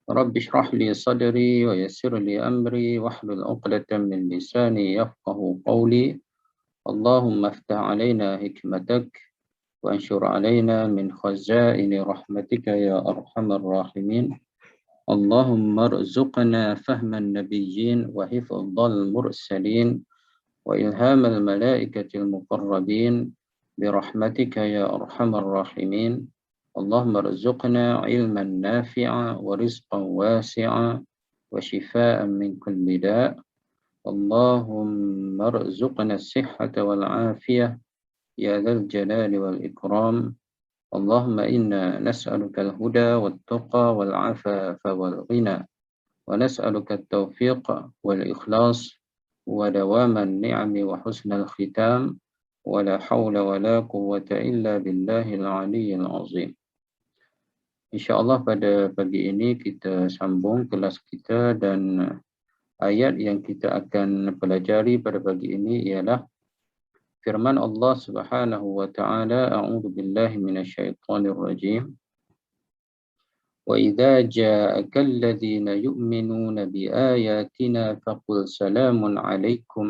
رب اشرح لي صدري ويسر لي أمري واحلل عقدة من لساني يفقه قولي. اللهم افتح علينا حكمتك وانشر علينا من خزائن رحمتك يا أرحم الراحمين. اللهم ارزقنا فهم النبيين وحفظ المرسلين وإلهام الملائكة المقربين برحمتك يا أرحم الراحمين. اللهم ارزقنا علما نافعا ورزقا واسعا وشفاء من كل داء. اللهم ارزقنا الصحة والعافية يا ذا الجلال والإكرام. اللهم إنا نسألك الهدى والتقى والعفاف والغنى، ونسألك التوفيق والإخلاص ودوام النعم وحسن الختام، ولا حول ولا قوة إلا بالله العلي العظيم. InsyaAllah pada pagi ini kita sambung kelas kita, dan ayat yang kita akan pelajari pada pagi ini ialah firman Allah Subhanahu wa taala, a'udzu billahi minasyaitonir rajim. وَإِذَا جَاءَكَ الَّذِينَ يُؤْمِنُونَ بِآيَاتِنَا فَقُلْ سَلَامٌ عَلَيْكُمْ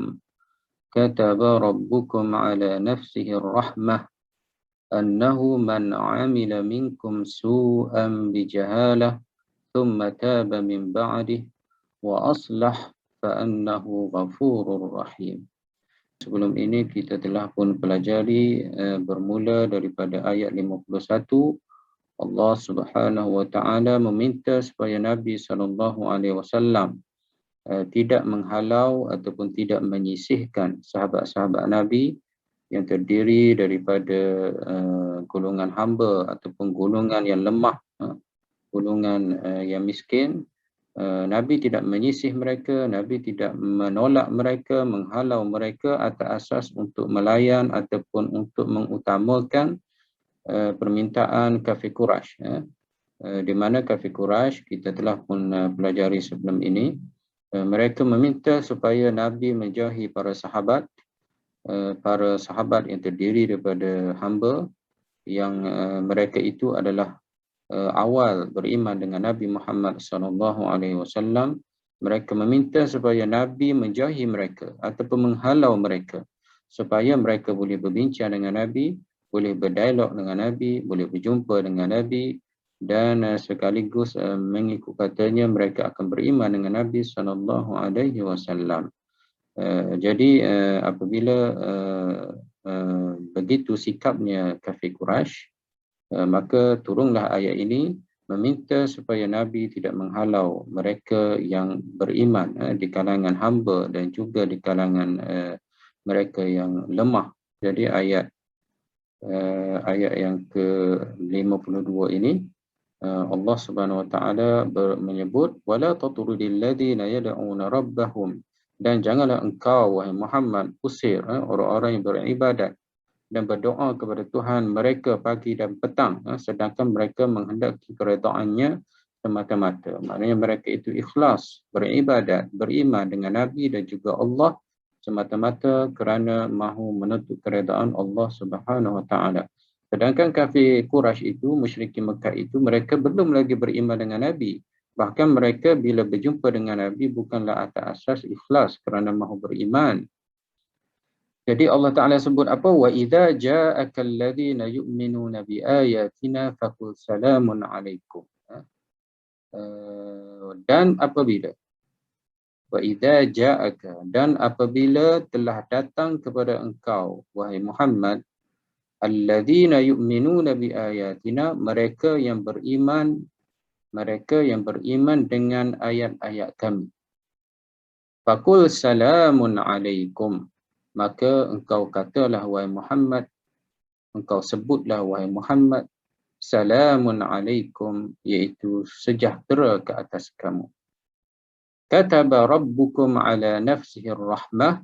كَتَبَ رَبُّكُمْ عَلَى نَفْسِهِ الرَّحْمَةَ أَنَّهُ مَنْ عَمِلَ مِنْكُمْ سُوءًا بِجَهَالَةٍ ثُمَّ تَابَ مِنْ بَعْدِهِ وَأَصْلَحَ فَأَنَّهُ غَفُورٌ رَحِيمٌ. Sebelum ini kita telah pun pelajari bermula daripada ayat 51. Allah Subhanahu wa taala meminta supaya Nabi SAW tidak menghalau ataupun tidak menyisihkan sahabat-sahabat Nabi yang terdiri daripada golongan hamba ataupun golongan yang lemah, golongan yang miskin. Nabi tidak menyisih mereka, Nabi tidak menolak mereka, menghalau mereka atas asas untuk melayan ataupun untuk mengutamakan permintaan kafir Quraisy, di mana kafir Quraisy kita telah pun pelajari sebelum ini, mereka meminta supaya Nabi menjauhi para sahabat yang terdiri daripada hamba yang mereka itu adalah awal beriman dengan Nabi Muhammad SAW. Mereka meminta supaya Nabi menjauhi mereka ataupun menghalau mereka supaya mereka boleh berbincang dengan Nabi, boleh berdialog dengan Nabi, boleh berjumpa dengan Nabi, dan sekaligus mengikut katanya mereka akan beriman dengan Nabi SAW. Jadi apabila begitu sikapnya kafir Quraisy, maka turunlah ayat ini meminta supaya Nabi tidak menghalau mereka yang beriman di kalangan hamba dan juga di kalangan mereka yang lemah. Jadi ayat yang ke-52 ini Allah Subhanahu wa taala menyebut wala tatrudil ladzina yad'una rabbahum, dan janganlah engkau wahai Muhammad usir orang-orang yang beribadat dan berdoa kepada Tuhan mereka pagi dan petang, sedangkan mereka menghendaki keredaannya semata-mata. Maknanya mereka itu ikhlas beribadat, beriman dengan Nabi dan juga Allah semata-mata kerana mahu menuntut keredaan Allah Subhanahu wa taala. Sedangkan kafir Quraisy itu, musyrikin Mekah itu, mereka belum lagi beriman dengan Nabi. Bahkan mereka bila berjumpa dengan Nabi bukanlah atas asas ikhlas kerana mahu beriman. Jadi Allah Taala sebut apa? Wa idza ja'aka alladhina yu'minuna bi ayatina faqul salamun alaikum. Dan apabila wa idza ja'aka, dan apabila telah datang kepada engkau wahai Muhammad alladhina yu'minuna bi ayatina, mereka yang beriman dengan ayat-ayat kami. Faqul salamun alaikum, maka engkau katalah wahai Muhammad, engkau sebutlah wahai Muhammad, salamun alaikum, iaitu sejahtera ke atas kamu. Kataba rabbukum ala nafsihi rahmah,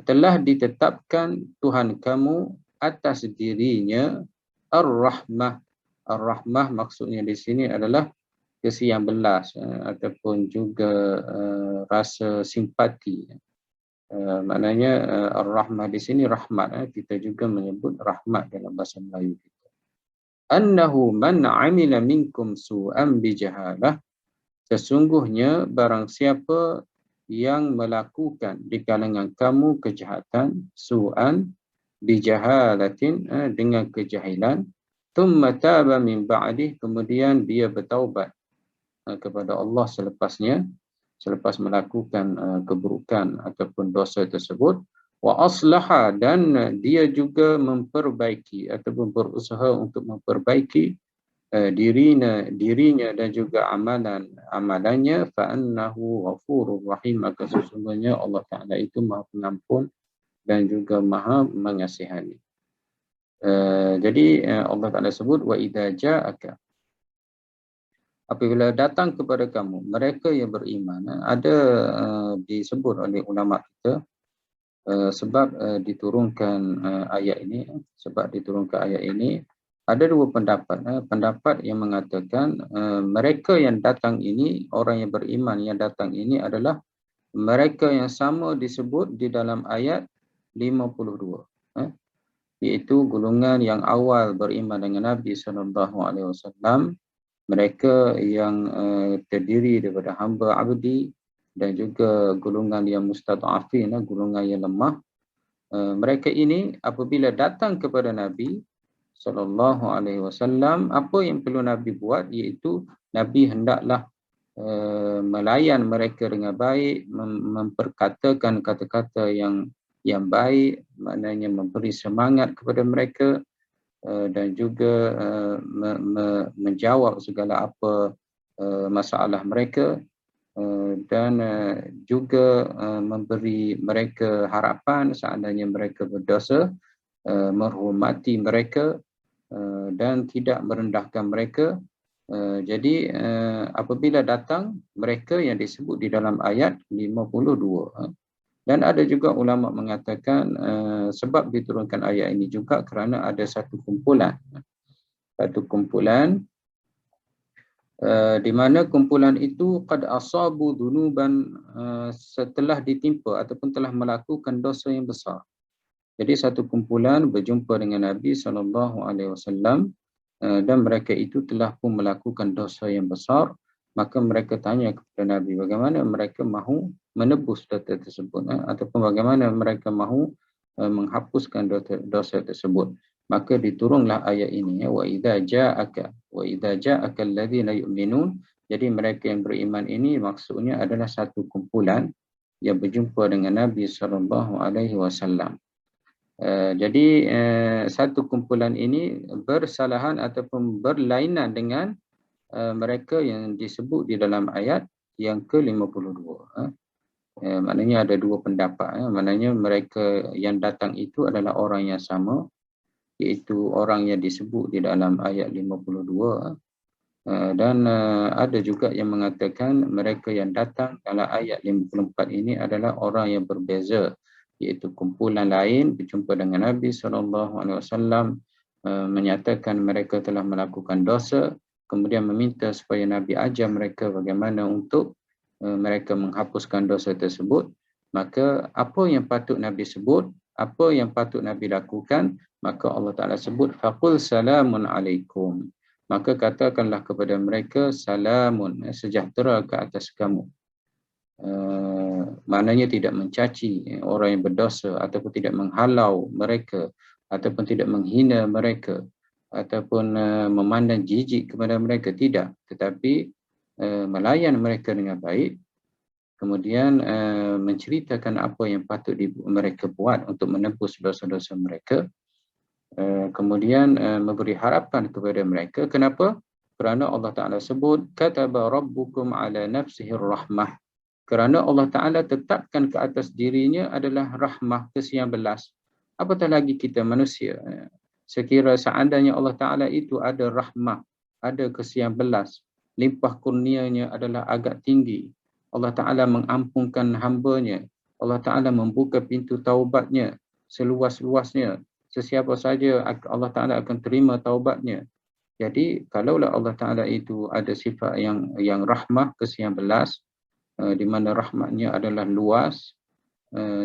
telah ditetapkan Tuhan kamu atas dirinya ar-rahmah. Ar-rahmah maksudnya di sini adalah kesian belas ataupun juga rasa simpati. Maknanya ar-rahmah di sini rahmat, kita juga menyebut rahmat dalam bahasa Melayu kita. annahu man 'amila minkum su'an bijahalah, sesungguhnya barang siapa yang melakukan di kalangan kamu kejahatan su'an bijahalatin, dengan kejahilan, thumma taba min ba'dih, kemudian dia bertaubat kepada Allah selepas melakukan keburukan ataupun dosa tersebut, wa aslaha, dan dia juga memperbaiki ataupun berusaha untuk memperbaiki dirinya dan juga amalannya, fa annahu ghafurur rahim, maka sesungguhnya Allah Taala itu Maha Pengampun dan juga Maha Mengasihani. Jadi Allah Taala sebut wa idza ja'aka, apabila datang kepada kamu mereka yang beriman. Ada disebut oleh ulama kita sebab diturunkan ayat ini, ada dua pendapat. Pendapat yang mengatakan mereka yang datang ini, orang yang beriman yang datang ini adalah mereka yang sama disebut di dalam ayat 52, iaitu golongan yang awal beriman dengan Nabi SAW, mereka yang terdiri daripada hamba abdi, dan juga golongan yang mustad'afin, golongan yang lemah. Mereka ini apabila datang kepada Nabi SAW, apa yang perlu Nabi buat, iaitu Nabi hendaklah melayan mereka dengan baik, memperkatakan kata-kata yang baik, maknanya memberi semangat kepada mereka, dan juga menjawab segala apa masalah mereka, dan juga memberi mereka harapan seandainya mereka berdosa, menghormati mereka dan tidak merendahkan mereka. Jadi apabila datang mereka yang disebut di dalam ayat 52. Dan ada juga ulama mengatakan sebab diturunkan ayat ini juga kerana ada satu kumpulan di mana kumpulan itu qad asabu dunuban, setelah ditimpa ataupun telah melakukan dosa yang besar. Jadi satu kumpulan berjumpa dengan Nabi SAW, dan mereka itu telah pun melakukan dosa yang besar. Maka mereka tanya kepada Nabi bagaimana mereka mahu menebus dosa tersebut, ataupun bagaimana mereka mahu menghapuskan dosa tersebut. Maka diturunlah ayat ini, wa idza ja'aka alladzina yu'minun. Jadi mereka yang beriman ini maksudnya adalah satu kumpulan yang berjumpa dengan Nabi SAW. Jadi satu kumpulan ini bersalahan ataupun berlainan dengan mereka yang disebut di dalam ayat yang ke-52. Maknanya ada dua pendapat. Maknanya mereka yang datang itu adalah orang yang sama, iaitu orang yang disebut di dalam ayat 52. Dan ada juga yang mengatakan mereka yang datang dalam ayat 54 ini adalah orang yang berbeza, iaitu kumpulan lain berjumpa dengan Nabi SAW, menyatakan mereka telah melakukan dosa, kemudian meminta supaya Nabi ajar mereka bagaimana untuk mereka menghapuskan dosa tersebut. Maka apa yang patut Nabi sebut, apa yang patut Nabi lakukan, maka Allah Ta'ala sebut faqul salamun alaikum, maka katakanlah kepada mereka salamun, sejahtera ke atas kamu. Maknanya tidak mencaci orang yang berdosa, ataupun tidak menghalau mereka, ataupun tidak menghina mereka, ataupun memandang jijik kepada mereka, tidak, tetapi melayan mereka dengan baik, kemudian menceritakan apa yang patut mereka buat untuk menebus dosa-dosa mereka, kemudian memberi harapan kepada mereka. Kenapa? Kerana Allah Ta'ala sebut kataba rabbukum ala nafsihir rahmah, kerana Allah Ta'ala tetapkan ke atas dirinya adalah rahmah, kesian belas. Apatah lagi kita manusia. Sekira seandainya Allah Ta'ala itu ada rahmah, ada kesian belas, limpah kurnianya adalah agak tinggi, Allah Ta'ala mengampunkan hambanya, Allah Ta'ala membuka pintu taubatnya seluas-luasnya, sesiapa saja Allah Ta'ala akan terima taubatnya. Jadi kalaulah Allah Ta'ala itu ada sifat yang rahmah, kesian belas, di mana rahmatnya adalah luas,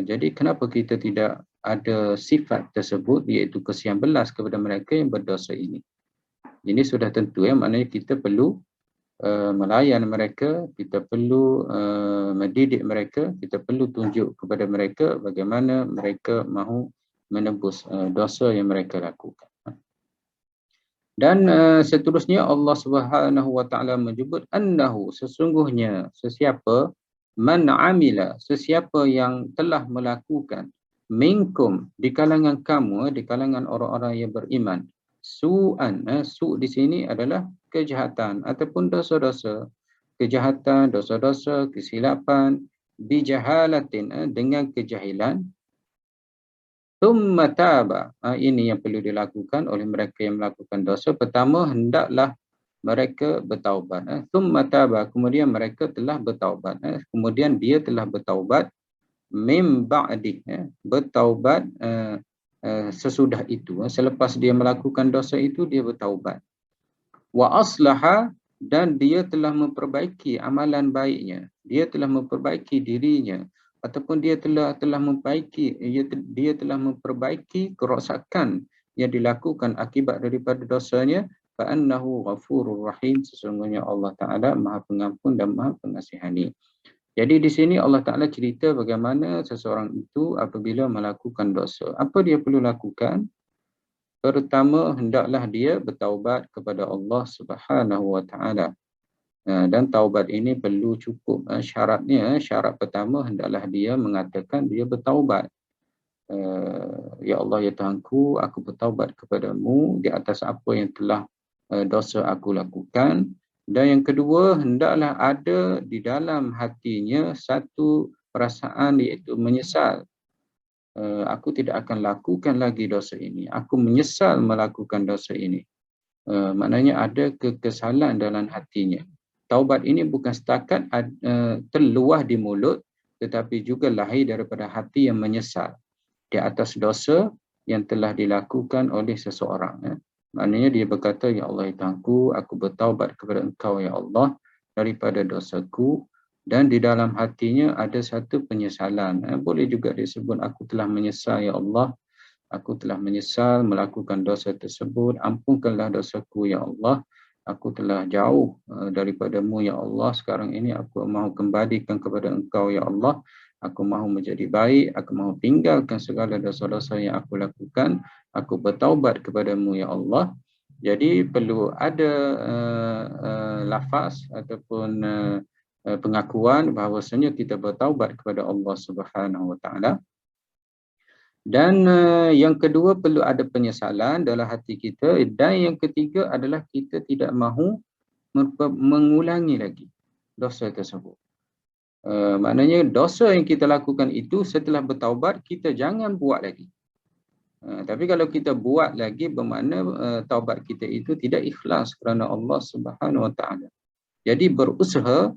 jadi kenapa kita tidak ada sifat tersebut, iaitu kesian belas kepada mereka yang berdosa ini? Ini sudah tentu ya, maknanya kita perlu melayan mereka, kita perlu mendidik mereka, kita perlu tunjuk kepada mereka bagaimana mereka mahu menebus dosa yang mereka lakukan. Dan seterusnya Allah Subhanahu wa taala menyebut annahu, sesungguhnya sesiapa man amila, sesiapa yang telah melakukan minkum, di kalangan kamu, di kalangan orang-orang yang beriman, su'an, su' di sini adalah kejahatan ataupun dosa-dosa, kejahatan, dosa-dosa, kesilapan, bijahalatin, dengan kejahilan. Thumma taba. Ini yang perlu dilakukan oleh mereka yang melakukan dosa. Pertama, hendaklah mereka bertaubat. Thumma taba. Kemudian mereka telah bertaubat. Kemudian dia telah bertaubat mim ba'di. Bertaubat sesudah itu. Selepas dia melakukan dosa itu, dia bertaubat. Wa aslaha, dan dia telah memperbaiki amalan baiknya. Dia telah memperbaiki dirinya, ataupun dia telah memperbaiki, dia telah memperbaiki kerosakan yang dilakukan akibat daripada dosanya. Fa annahu ghafurur rahim, sesungguhnya Allah Taala Maha Pengampun dan Maha Pengasihani. Jadi di sini Allah Taala cerita bagaimana seseorang itu apabila melakukan dosa, apa dia perlu lakukan? Pertama, hendaklah dia bertaubat kepada Allah Subhanahu wa taala. Dan taubat ini perlu cukup syaratnya. Syarat pertama, hendaklah dia mengatakan dia bertaubat. Ya Allah, ya Tuhanku, aku bertaubat kepadamu di atas apa yang telah dosa aku lakukan. Dan yang kedua, hendaklah ada di dalam hatinya satu perasaan, iaitu menyesal. Aku tidak akan lakukan lagi dosa ini. Aku menyesal melakukan dosa ini. Maknanya ada kekesalan dalam hatinya. Taubat ini bukan setakat terluah di mulut, tetapi juga lahir daripada hati yang menyesal di atas dosa yang telah dilakukan oleh seseorang. Maknanya dia berkata, ya Allah, ya Tuhanku, aku bertaubat kepada Engkau, ya Allah, daripada dosaku. Dan di dalam hatinya ada satu penyesalan. Boleh juga disebut, aku telah menyesal, ya Allah. Aku telah menyesal melakukan dosa tersebut. Ampunkanlah dosaku, ya Allah. Aku telah jauh daripadamu, ya Allah. Sekarang ini aku mahu kembalikan kepada Engkau, ya Allah. Aku mahu menjadi baik. Aku mahu tinggalkan segala dosa-dosa yang aku lakukan. Aku bertaubat kepadamu, ya Allah. Jadi perlu ada lafaz ataupun pengakuan bahawasanya kita bertaubat kepada Allah Subhanahu wa taala. Dan yang kedua, perlu ada penyesalan dalam hati kita. Dan yang ketiga adalah kita tidak mahu mengulangi lagi dosa tersebut. Maknanya dosa yang kita lakukan itu setelah bertaubat, kita jangan buat lagi. Tapi kalau kita buat lagi, bermakna taubat kita itu tidak ikhlas kerana Allah Subhanahu wa taala. Jadi berusaha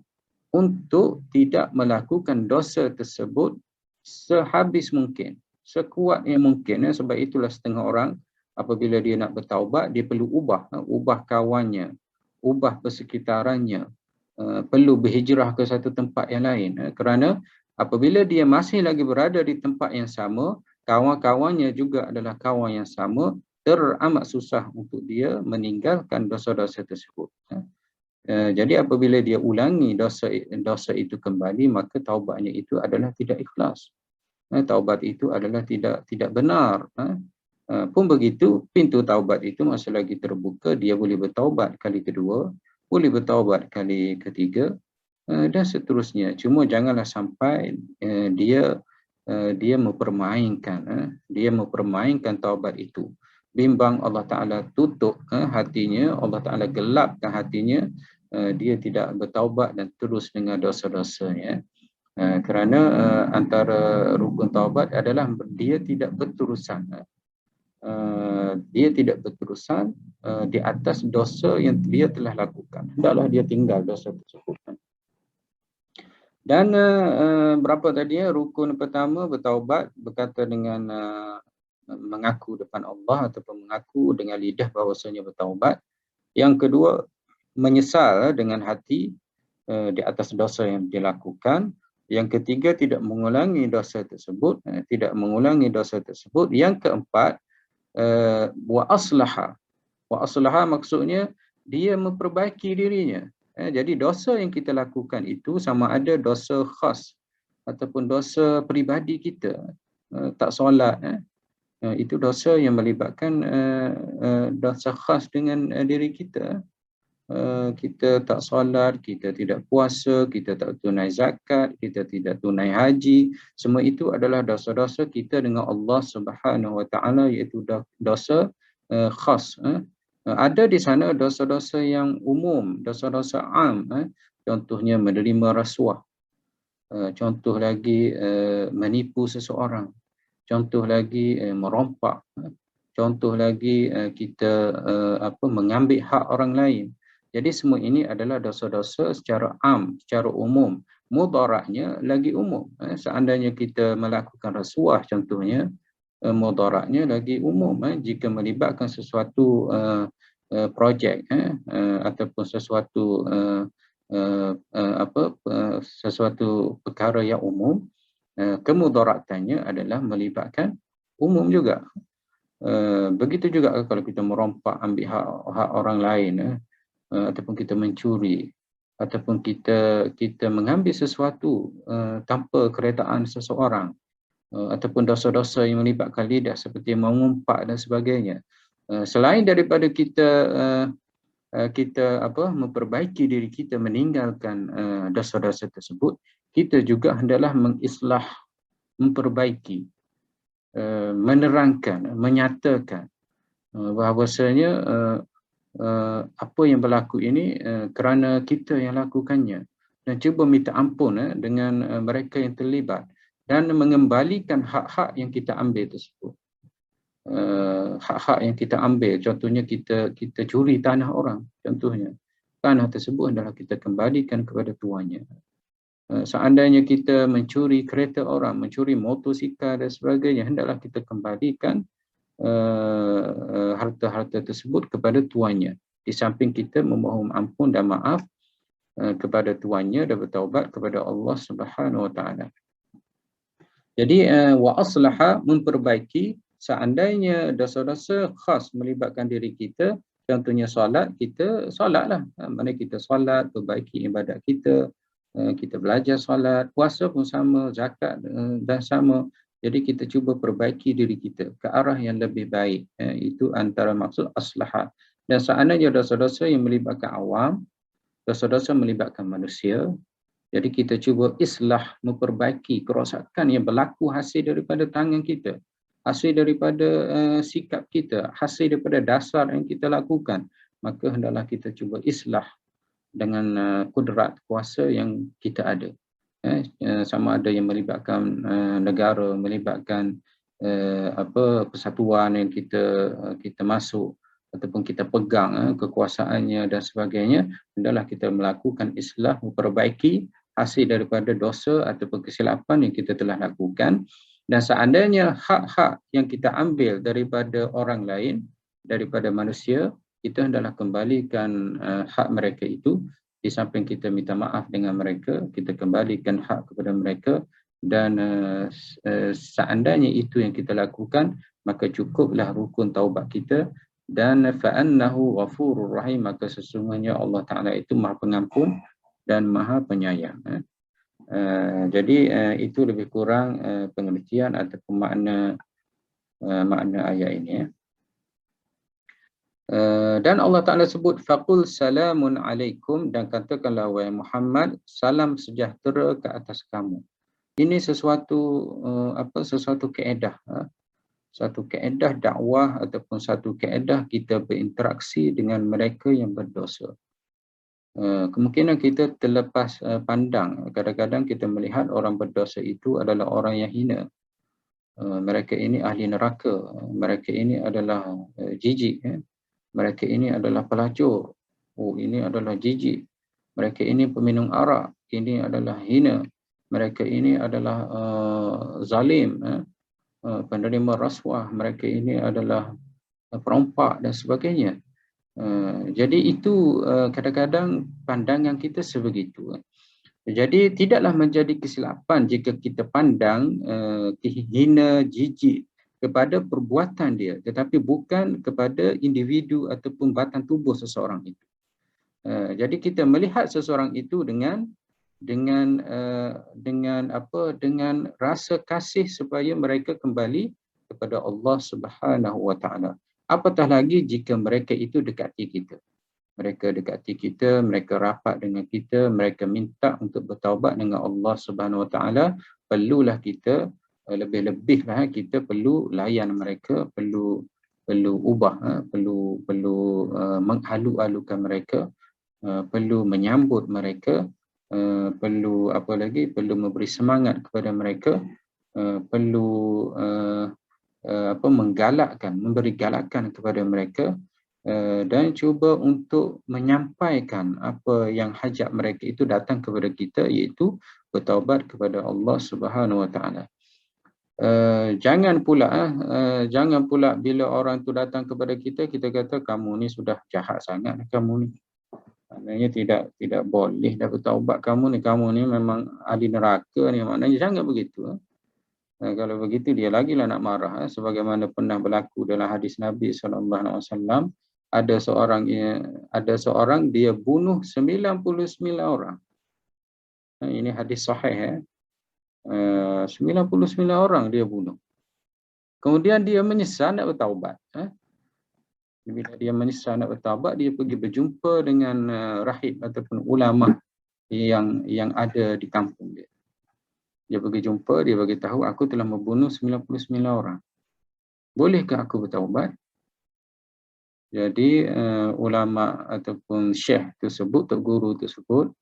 untuk tidak melakukan dosa tersebut sehabis mungkin, sekuat yang mungkin. Sebab itulah setengah orang apabila dia nak bertaubat, dia perlu ubah kawannya, ubah persekitarannya, perlu berhijrah ke satu tempat yang lain. Kerana apabila dia masih lagi berada di tempat yang sama, kawan-kawannya juga adalah kawan yang sama, teramat susah untuk dia meninggalkan dosa-dosa tersebut. Jadi apabila dia ulangi dosa itu kembali, maka taubatnya itu adalah tidak ikhlas. Taubat itu adalah tidak benar. Pun begitu, pintu taubat itu masih lagi terbuka. Dia boleh bertaubat kali kedua, boleh bertaubat kali ketiga, dan seterusnya. Cuma janganlah sampai dia mempermainkan taubat itu. Bimbang Allah Ta'ala tutup hatinya, Allah Ta'ala gelapkan hatinya, dia tidak bertaubat dan terus dengan dosa-dosanya. Kerana antara rukun taubat adalah dia tidak berterusan. Dia tidak berterusan di atas dosa yang dia telah lakukan. Hendaklah dia tinggal dosa tersebut. Dan berapa tadi ya? Rukun pertama bertaubat, berkata dengan mengaku depan Allah ataupun mengaku dengan lidah bahawasanya bertaubat. Yang kedua, menyesal dengan hati di atas dosa yang dilakukan. Yang ketiga, tidak mengulangi dosa tersebut. Yang keempat, wa aslaha. Wa aslaha maksudnya dia memperbaiki dirinya. Jadi dosa yang kita lakukan itu sama ada dosa khas ataupun dosa peribadi kita. Tak solat, itu dosa yang melibatkan dosa khas dengan diri kita. Kita tak solat, kita tidak puasa, kita tak tunai zakat, kita tidak tunai haji. Semua itu adalah dosa-dosa kita dengan Allah Subhanahu Wa Taala, iaitu dosa khas. Ada di sana dosa-dosa yang umum, dosa-dosa am. Contohnya menerima rasuah. Contoh lagi menipu seseorang. Contoh lagi merompak. Contoh lagi kita mengambil hak orang lain. Jadi semua ini adalah dosa-dosa secara am, secara umum. Mudaratnya lagi umum. Seandainya kita melakukan rasuah contohnya, mudaratnya lagi umum. Jika melibatkan sesuatu projek ataupun sesuatu sesuatu perkara yang umum, kemudaratannya adalah melibatkan umum juga. Begitu juga kalau kita merompak, ambil hak orang lain, ataupun kita mencuri, ataupun kita mengambil sesuatu tanpa keredaan seseorang, ataupun dosa-dosa yang melibatkan lidah seperti mengumpat dan sebagainya. Selain daripada kita memperbaiki diri kita, meninggalkan dosa-dosa tersebut, kita juga hendaklah mengislah, memperbaiki, menerangkan, menyatakan bahawasanya apa yang berlaku ini kerana kita yang lakukannya, dan cuba minta ampun dengan mereka yang terlibat dan mengembalikan hak-hak yang kita ambil tersebut. Hak-hak yang kita ambil, contohnya kita curi tanah orang, contohnya tanah tersebut adalah kita kembalikan kepada tuannya. Seandainya kita mencuri kereta orang, mencuri motosikal dan sebagainya, hendaklah kita kembalikan harta-harta tersebut kepada tuannya. Di samping kita memohon ampun dan maaf kepada tuannya dan bertaubat kepada Allah Subhanahu Wa Taala. Jadi wa aslaha, memperbaiki. Seandainya dosa-dosa khas melibatkan diri kita, contohnya solat, kita solatlah. Mana kita solat, perbaiki ibadat kita, kita belajar solat, puasa pun sama, zakat dan sama. Jadi kita cuba perbaiki diri kita ke arah yang lebih baik. Itu antara maksud aslaha. Dan seandainya dosa-dosa yang melibatkan awam, dosa-dosa melibatkan manusia, jadi kita cuba islah, memperbaiki kerosakan yang berlaku hasil daripada tangan kita, hasil daripada sikap kita, hasil daripada dasar yang kita lakukan. Maka hendaklah kita cuba islah dengan kudrat, kuasa yang kita ada. Sama ada yang melibatkan negara, melibatkan persatuan yang kita masuk ataupun kita pegang kekuasaannya dan sebagainya, hendaklah kita melakukan islah, memperbaiki hasil daripada dosa ataupun kesilapan yang kita telah lakukan. Dan seandainya hak-hak yang kita ambil daripada orang lain, daripada manusia, kita hendaklah kembalikan hak mereka itu. Di samping kita minta maaf dengan mereka, kita kembalikan hak kepada mereka. Dan seandainya itu yang kita lakukan, maka cukuplah rukun taubat kita. Dan fa'annahu ghafurur rahim, maka sesungguhnya Allah Ta'ala itu maha pengampun dan maha penyayang. Jadi itu lebih kurang pengertian ataupun makna ayat ini. Dan Allah Ta'ala sebut faqul salamun alaikum, dan katakanlah wahai Muhammad, salam sejahtera ke atas kamu. Ini sesuatu kaedah, satu kaedah dakwah ataupun satu kaedah kita berinteraksi dengan mereka yang berdosa. Kemungkinan kita terlepas pandang, kadang-kadang kita melihat orang berdosa itu adalah orang yang hina. Mereka ini ahli neraka, mereka ini adalah jijik, mereka ini adalah pelacur, ini adalah jijik, mereka ini peminum arak, ini adalah hina, mereka ini adalah zalim, penerima rasuah, mereka ini adalah perompak dan sebagainya. Jadi itu kadang-kadang pandangan kita sebegitu. Jadi tidaklah menjadi kesilapan jika kita pandang hina, jijik kepada perbuatan dia, tetapi bukan kepada individu ataupun batang tubuh seseorang itu. Jadi kita melihat seseorang itu dengan rasa kasih supaya mereka kembali kepada Allah Subhanahu Wa Taala. Apatah lagi jika mereka itu dekati kita. Mereka dekati kita, mereka rapat dengan kita, mereka minta untuk bertaubat dengan Allah Subhanahu Wa Taala, perlulah kita lebih-lebihlah kita perlu layan mereka, perlu ubah, perlu menghalu-halukan mereka, perlu menyambut mereka, perlu apa lagi, perlu memberi semangat kepada mereka, perlu menggalakkan, memberi galakan kepada mereka, dan cuba untuk menyampaikan apa yang hajat mereka itu datang kepada kita, iaitu bertaubat kepada Allah Subhanahu Wa Taala. Jangan pula bila orang tu datang kepada kita, kita kata kamu ni sudah jahat sangat, kamu ni maknanya tidak boleh dah bertaubat, kamu ni memang ahli neraka ni, maknanya jangan begitu. Kalau begitu dia lagilah nak marah, sebagaimana pernah berlaku dalam hadis Nabi SAW. Ada seorang dia bunuh 99 orang. Ini hadis sahih. 99 orang dia bunuh. Kemudian dia menyesal nak bertaubat. Bila dia menyesal nak bertaubat, dia pergi berjumpa dengan rahib ataupun ulama yang ada di kampung dia. Dia pergi jumpa, dia bagi tahu, aku telah membunuh 99 orang. Bolehkah aku bertaubat? Jadi ulama ataupun syekh tersebut, tok guru tersebut,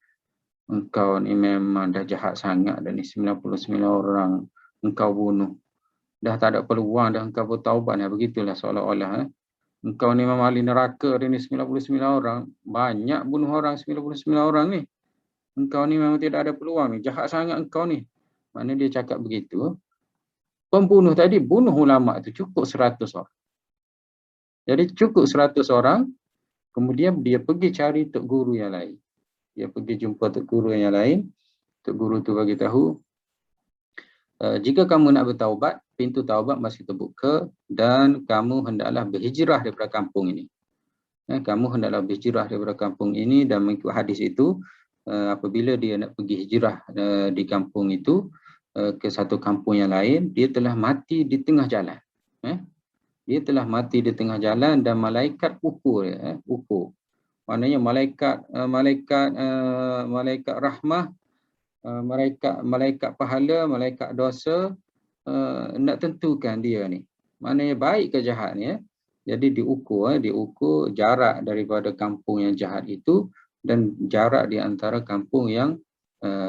engkau ni memang dah jahat sangat dah ni, 99 orang engkau bunuh. Dah tak ada peluang dah engkau bertaubat dah, begitulah seolah-olah. Engkau ni memang ahli neraka dah ni, 99 orang. Banyak bunuh orang 99 orang ni. Engkau ni memang tidak ada peluang ni, jahat sangat engkau ni. Mana dia cakap begitu. Pembunuh tadi bunuh ulama itu cukup 100 orang. Jadi cukup 100 orang, kemudian dia pergi cari tok guru yang lain. Dia pergi jumpa tok guru yang lain. Tok guru tu bagi tahu, jika kamu nak bertaubat, pintu taubat masih terbuka dan kamu hendaklah berhijrah daripada kampung ini. Kamu hendaklah berhijrah daripada kampung ini, dan mengikut hadis itu, apabila dia nak pergi hijrah di kampung itu ke satu kampung yang lain, dia telah mati di tengah jalan. Dia telah mati di tengah jalan dan malaikat ukur dia, ukur. Maknanya malaikat rahmah, malaikat pahala, malaikat dosa nak tentukan dia ni. Maknanya baik ke jahat ni. Jadi diukur jarak daripada kampung yang jahat itu dan jarak di antara kampung yang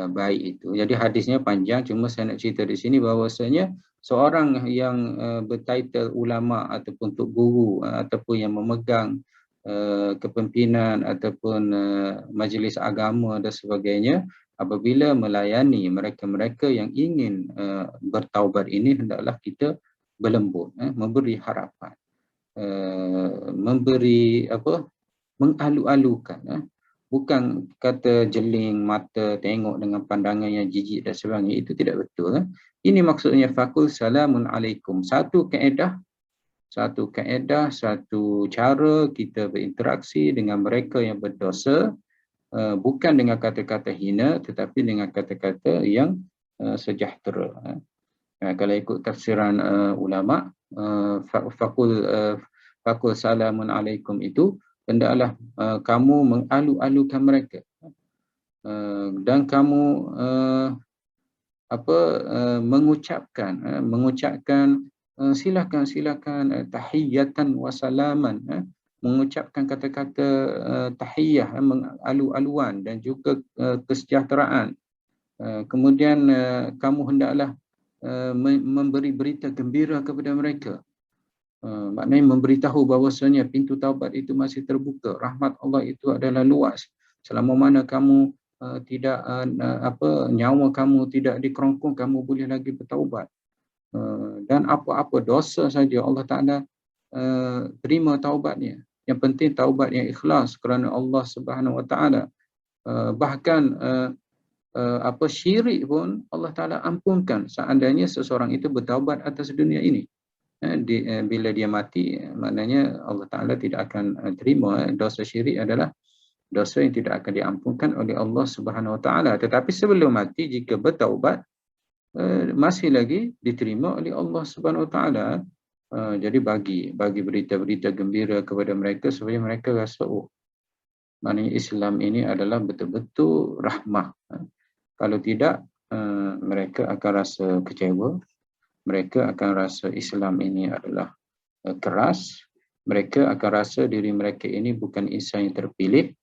baik itu. Jadi hadisnya panjang, cuma saya nak cerita di sini bahawasanya seorang yang bertitle ulama ataupun tok guru ataupun yang memegang kepimpinan ataupun majlis agama dan sebagainya, apabila melayani mereka-mereka yang ingin bertaubat ini, hendaklah kita berlembut, memberi harapan, memberi mengalu-alukan, bukan kata jeling mata, tengok dengan pandangan yang jijik dan sebagainya. Itu tidak betul. Ini maksudnya faqul salamun alaikum. Satu kaedah, satu cara kita berinteraksi dengan mereka yang berdosa, bukan dengan kata-kata hina, tetapi dengan kata-kata yang sejahtera. Kalau ikut tafsiran ulama, faqul salamun alaikum itu, hendaklah kamu mengalu-alukan mereka, dan kamu mengucapkan silakan tahiyatan wa salaman, mengucapkan kata-kata tahiyah, mengalu-aluan dan juga kesejahteraan. Kemudian kamu hendaklah memberi berita gembira kepada mereka. Maknanya memberitahu bahawasanya pintu taubat itu masih terbuka, rahmat Allah itu adalah luas. Selama mana kamu nyawa kamu tidak dikerongkong, kamu boleh lagi bertaubat. Dan apa-apa dosa saja Allah Ta'ala terima taubatnya. Yang penting taubat yang ikhlas kerana Allah Subhanahu Wa Ta'ala. Bahkan syirik pun Allah Ta'ala ampunkan seandainya seseorang itu bertaubat atas dunia ini. bila dia mati, maknanya Allah Ta'ala tidak akan terima. Dosa syirik adalah dosa yang tidak akan diampunkan oleh Allah Subhanahu Wa Ta'ala. Tetapi sebelum mati, jika bertaubat, masih lagi diterima oleh Allah Subhanahu Wa Ta'ala. Jadi bagi berita-berita gembira kepada mereka supaya mereka rasa, oh, maknanya Islam ini adalah betul-betul rahmah. Kalau tidak, mereka akan rasa kecewa, mereka akan rasa Islam ini adalah keras, mereka akan rasa diri mereka ini bukan insan yang terpilih.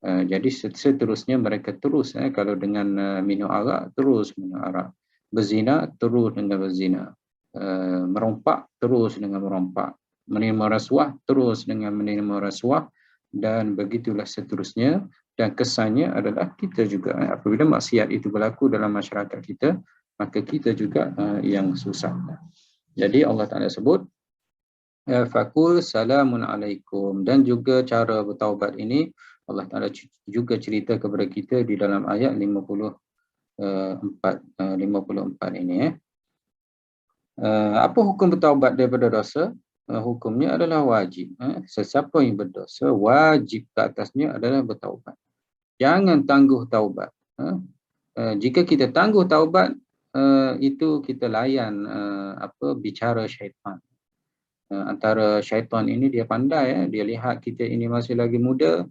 Jadi seterusnya mereka terus, kalau dengan minum arak, terus minum arak, berzina, terus dengan berzina, merompak, terus dengan merompak, menerima rasuah, terus dengan menerima rasuah, dan begitulah seterusnya. Dan kesannya adalah kita juga, apabila maksiat itu berlaku dalam masyarakat kita, maka kita juga yang susah. Jadi Allah Ta'ala sebut, Fakul salamun alaikum. Dan juga cara bertaubat ini Allah Ta'ala juga cerita kepada kita di dalam ayat 54 ini. Apa hukum bertaubat daripada dosa? Hukumnya adalah wajib. Sesiapa yang berdosa, wajib ke atasnya adalah bertaubat. Jangan tangguh taubat. Jika kita tangguh taubat, itu kita layan bicara syaitan. Antara syaitan ini dia pandai, dia lihat kita ini masih lagi muda,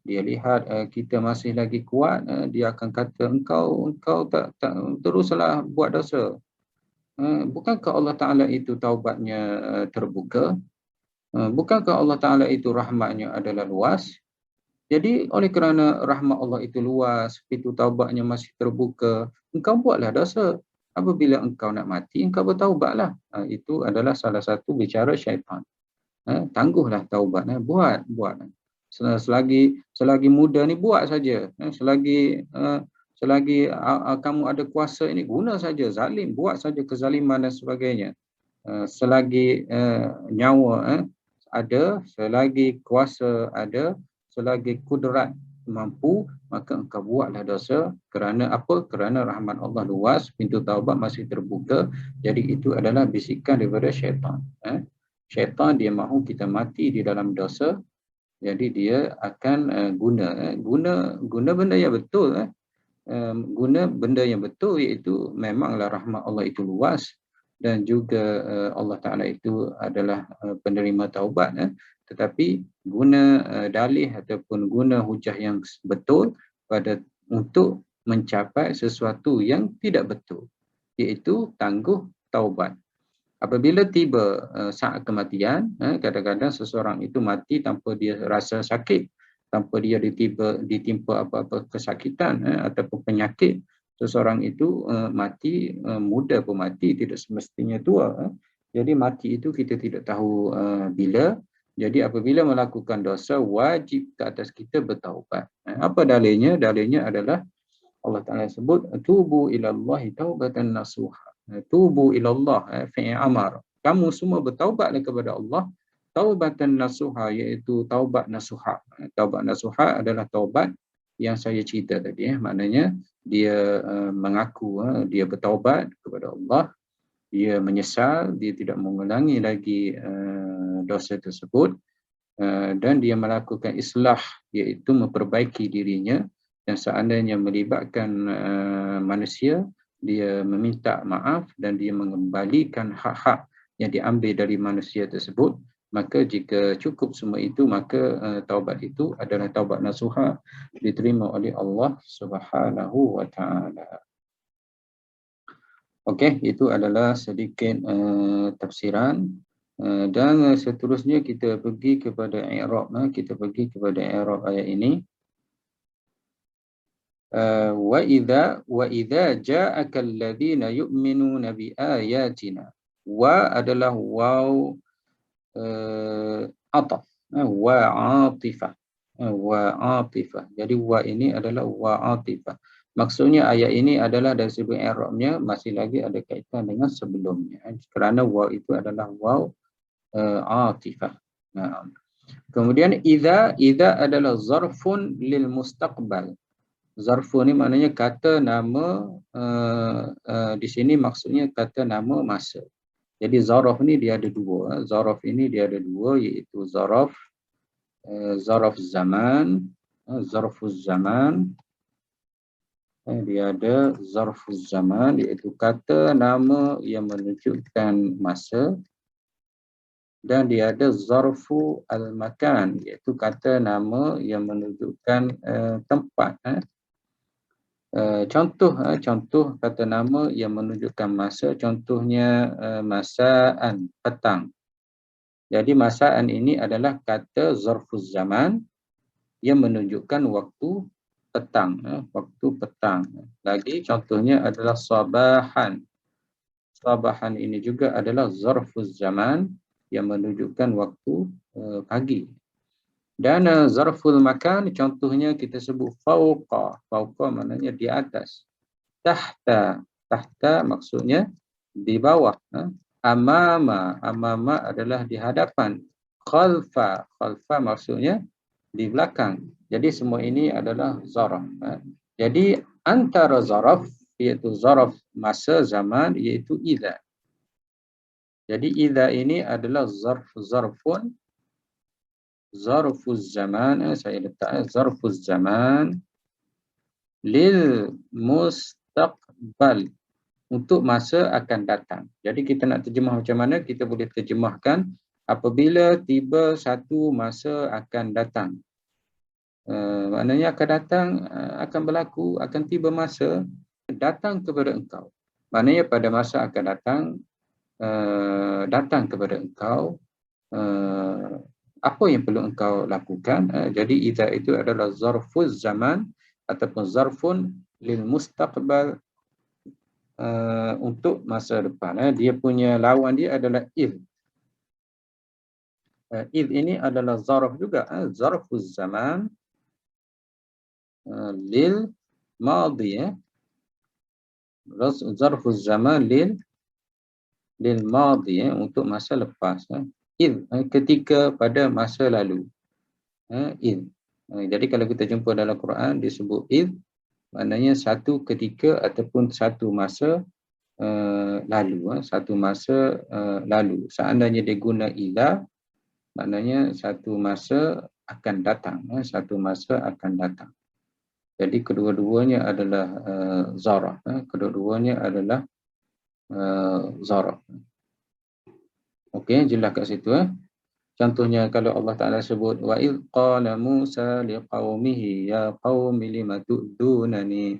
dia lihat kita masih lagi kuat, dia akan kata engkau tak teruslah buat dosa. Bukankah Allah Ta'ala itu taubatnya terbuka? Bukankah Allah Ta'ala itu rahmatnya adalah luas? Jadi oleh kerana rahmat Allah itu luas, pintu taubatnya masih terbuka, engkau buatlah dosa. Apabila engkau nak mati, engkau bertaubatlah. Itu adalah salah satu bicara syaitan. Tangguhlah taubat, buat. Selagi muda ni buat saja. Selagi kamu ada kuasa ini, guna saja. Zalim, buat saja kezaliman dan sebagainya. Selagi nyawa ada, selagi kuasa ada, selagi kudrat mampu, maka engkau buatlah dosa. Kerana apa? Kerana rahmat Allah luas, pintu taubat masih terbuka. Jadi itu adalah bisikan daripada syaitan. Syaitan dia mahu kita mati di dalam dosa. Jadi dia akan guna benda yang betul. Guna benda yang betul, iaitu memanglah rahmat Allah itu luas, dan juga Allah Ta'ala itu adalah penerima taubat. Tetapi guna dalih ataupun guna hujah yang betul untuk mencapai sesuatu yang tidak betul, iaitu tangguh taubat. Apabila tiba saat kematian, kadang-kadang seseorang itu mati tanpa dia rasa sakit, tanpa dia ditimpa apa-apa kesakitan ataupun penyakit. Seseorang itu mati, muda pun mati, tidak semestinya tua. Jadi mati itu kita tidak tahu bila. Jadi apabila melakukan dosa, wajib ke atas kita bertaubat. Apa dalilnya? Dalilnya adalah Allah Ta'ala sebut, tubu ilallahi taubatan nasuha. Tubu ilallah, fi'il amar. Kamu semua bertaubatlah kepada Allah, taubatan nasuha, iaitu taubat nasuha. Taubat nasuha adalah taubat yang saya cerita tadi. Maknanya dia mengaku, dia bertaubat kepada Allah, dia menyesal, dia tidak mengulangi lagi dosa tersebut, dan dia melakukan islah, iaitu memperbaiki dirinya, dan seandainya melibatkan manusia, dia meminta maaf dan dia mengembalikan hak-hak yang diambil dari manusia tersebut. Maka jika cukup semua itu, maka taubat itu adalah taubat nasuha, diterima oleh Allah Subhanahu wa Ta'ala. Okey, itu adalah sedikit tafsiran. Dan seterusnya kita pergi kepada i'rab. Kita pergi kepada i'rab ayat ini. Wa idza ja'aka alladhina yu'minuna bi ayatina. Wa adalah waw ataf, wa atifah. Wa atifah. Jadi wa ini adalah wa atifah. Maksudnya ayat ini adalah dari segi i'rabnya masih lagi ada kaitan dengan sebelumnya, kerana waw itu adalah waw atifah. Kemudian idza adalah zarfun lil mustaqbal. Zarfun ni maknanya kata nama, di sini maksudnya kata nama masa. Jadi zaraf ni dia ada dua. Zaraf ini dia ada dua, iaitu zaraf zaman, zarfuz zaman. Dia ada zarfuz zaman, iaitu kata nama yang menunjukkan masa. Dan dia ada zarfu al-makan, iaitu kata nama yang menunjukkan tempat. Contoh kata nama yang menunjukkan masa, contohnya masaan, petang. Jadi masaan ini adalah kata zarfuz zaman yang menunjukkan waktu petang. Waktu petang. Lagi contohnya adalah sabahan. Sabahan ini juga adalah zarfuz zaman yang menunjukkan waktu pagi. Dan zarful makan contohnya kita sebut fauqa. Fauqa maknanya di atas. Tahta. Tahta maksudnya di bawah. Amama. Amama adalah di hadapan. Khalfa. Khalfa maksudnya di belakang. Jadi semua ini adalah zaraf. Jadi antara zaraf, iaitu zaraf masa zaman, iaitu idza. Jadi idza ini adalah zarfuz zaman, saya letak zarfuz zaman lil mustaqbal, untuk masa akan datang. Jadi kita nak terjemah macam mana? Kita boleh terjemahkan apabila tiba satu masa akan datang. Maknanya akan datang, akan berlaku, akan tiba masa datang kepada engkau. Maknanya pada masa akan datang kepada engkau apa yang perlu engkau lakukan. Jadi idza itu adalah zarfuz zaman ataupun zarfun lil mustaqbal, untuk masa depan. Dia punya lawan dia adalah id. Id ini adalah zarf juga, zarfuz zaman lil madi. Zarfuz zaman lil madi, untuk masa lepas. Id ketika, pada masa lalu. Id. Jadi kalau kita jumpa dalam Quran disebut id, maknanya satu ketika ataupun satu masa lalu. Satu masa lalu. Seandainya dia guna idza, maknanya satu masa akan datang. Satu masa akan datang. Jadi kedua-duanya adalah zaraf. Kedua-duanya adalah zaraf. Okey, jelas kat situ. Contohnya kalau Allah Ta'ala sebut wa idh qala Musa liqaumihi ya qaumi lima tu'dunani.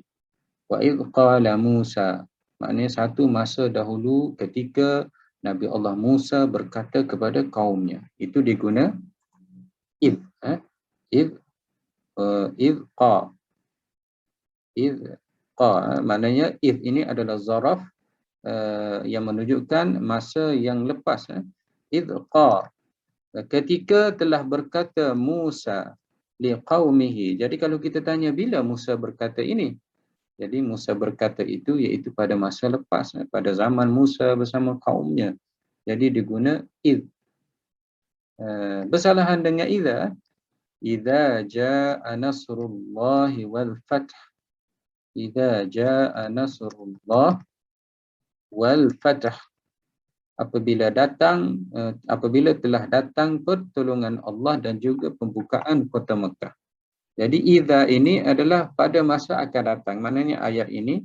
Wa idh qala Musa, maknanya satu masa dahulu ketika Nabi Allah Musa berkata kepada kaumnya. Itu diguna idh. Idh qa. Idh qa. Maknanya idh ini adalah zaraf yang menunjukkan masa yang lepas. Idh qa. Ketika telah berkata Musa liqaumihi. Jadi kalau kita tanya bila Musa berkata ini? Jadi Musa berkata itu iaitu pada masa lepas, pada zaman Musa bersama kaumnya. Jadi diguna id. Bersalahan dengan idza. Idza jaa nasrullahi wal fath. Idza jaa nasrullah wal fath. Apabila telah datang pertolongan Allah dan juga pembukaan kota Mekah. Jadi idza ini adalah pada masa akan datang. Maknanya ayat ini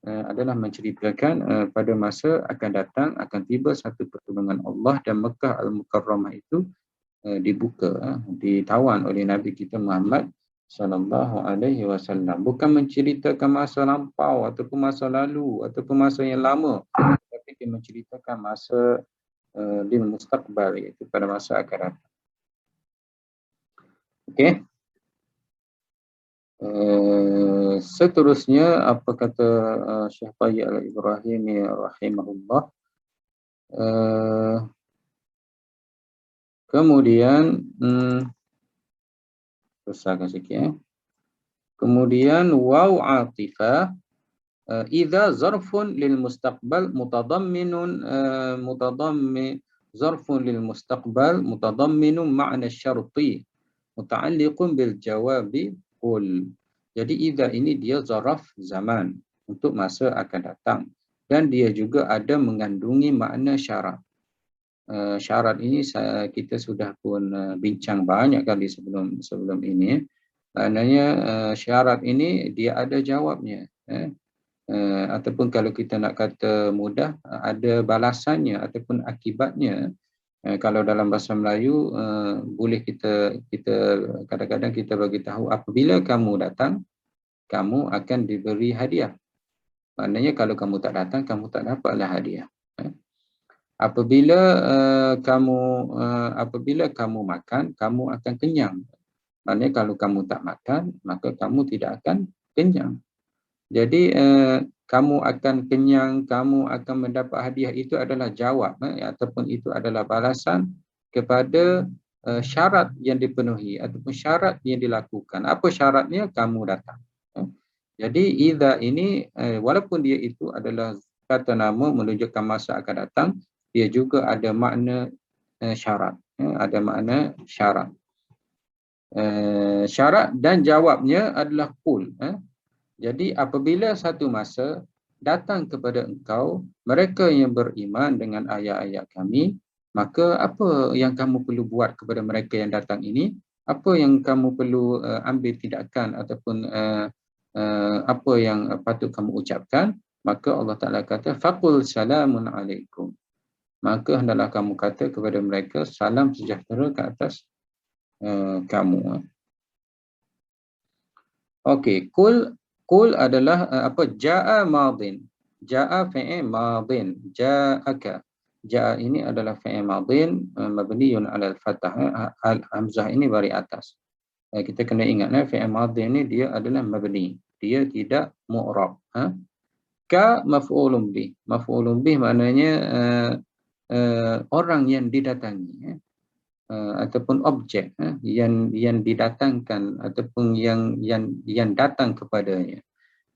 adalah menceritakan pada masa akan datang, akan tiba satu pertolongan Allah dan Mekah Al-Mukarramah itu dibuka, ditawan oleh Nabi kita Muhammad sallallahu alaihi wasallam. Bukan menceritakan masa lampau ataupun masa lalu ataupun masa yang lama, tapi dia menceritakan masa di mustaqbal, iaitu pada masa akan datang. Okey. Seterusnya apa kata Syekh Tayyib Al-Ibrahimi rahimahullah. Kemudian besarkan sikit. Kemudian waw atifah idza zarfun lil mustaqbal mutadamminun zarfun lil mustaqbal mutadamminun ma'na syarti muta'alliqun bil jawabi qul. Jadi idza ini dia zaraf zaman untuk masa akan datang. dan dia juga ada mengandungi makna syarat. Syarat ini kita sudah pun bincang banyak kali sebelum ini. Maknanya syarat ini dia ada jawabnya. Ataupun kalau kita nak kata mudah, ada balasannya ataupun akibatnya. Kalau dalam bahasa Melayu, boleh kita kadang-kadang kita bagi tahu apabila kamu datang, kamu akan diberi hadiah. Maknanya kalau kamu tak datang, kamu tak dapatlah hadiah. Apabila kamu makan, kamu akan kenyang. Maknanya kalau kamu tak makan, maka kamu tidak akan kenyang. Jadi kamu akan kenyang, kamu akan mendapat hadiah, itu adalah jawab ataupun itu adalah balasan kepada syarat yang dipenuhi ataupun syarat yang dilakukan. Apa syaratnya? Kamu datang. Jadi idza ini walaupun dia itu adalah kata nama menunjukkan masa akan datang, dia juga ada makna syarat. Ada makna syarat. Syarat dan jawabnya adalah qul. Jadi apabila satu masa datang kepada engkau mereka yang beriman dengan ayat-ayat kami, maka apa yang kamu perlu buat kepada mereka yang datang ini? Apa yang kamu perlu ambil tindakan ataupun apa yang patut kamu ucapkan? Maka Allah Ta'ala kata, faqul salamun alaikum. Maka hendaklah kamu kata kepada mereka, salam sejahtera ke atas kamu. Okey, Qul adalah Ja'a madin. Ja'a fi'il madin. Ja'aka. Ja'a ini adalah fi'il madin mabniun 'ala al-fathah. Al-hamzah ini bari atas. Kita kena ingat fi'il madin ni dia adalah mabni. Dia tidak mu'rab. Ka maf'ulun bih. Maf'ulun bih maknanya orang yang didatangi. Ataupun objek yang didatangkan ataupun yang datang kepadanya.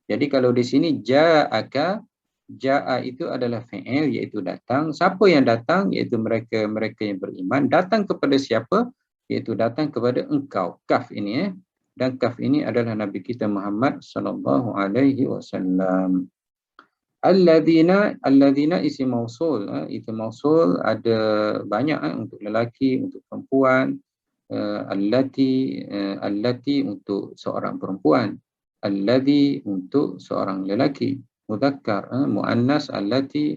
Jadi kalau di sini ja'aka, ja'a itu adalah fi'il iaitu datang. Siapa yang datang? Iaitu mereka yang beriman. Datang kepada siapa? Iaitu datang kepada engkau. Kaf ini dan kaf ini adalah Nabi kita Muhammad sallallahu alaihi wasallam. Alladzina isim mausul. Itu mausul ada banyak untuk lelaki, untuk perempuan. Allati untuk seorang perempuan. Alladzi untuk seorang lelaki. Mudzakkar, muannas allati,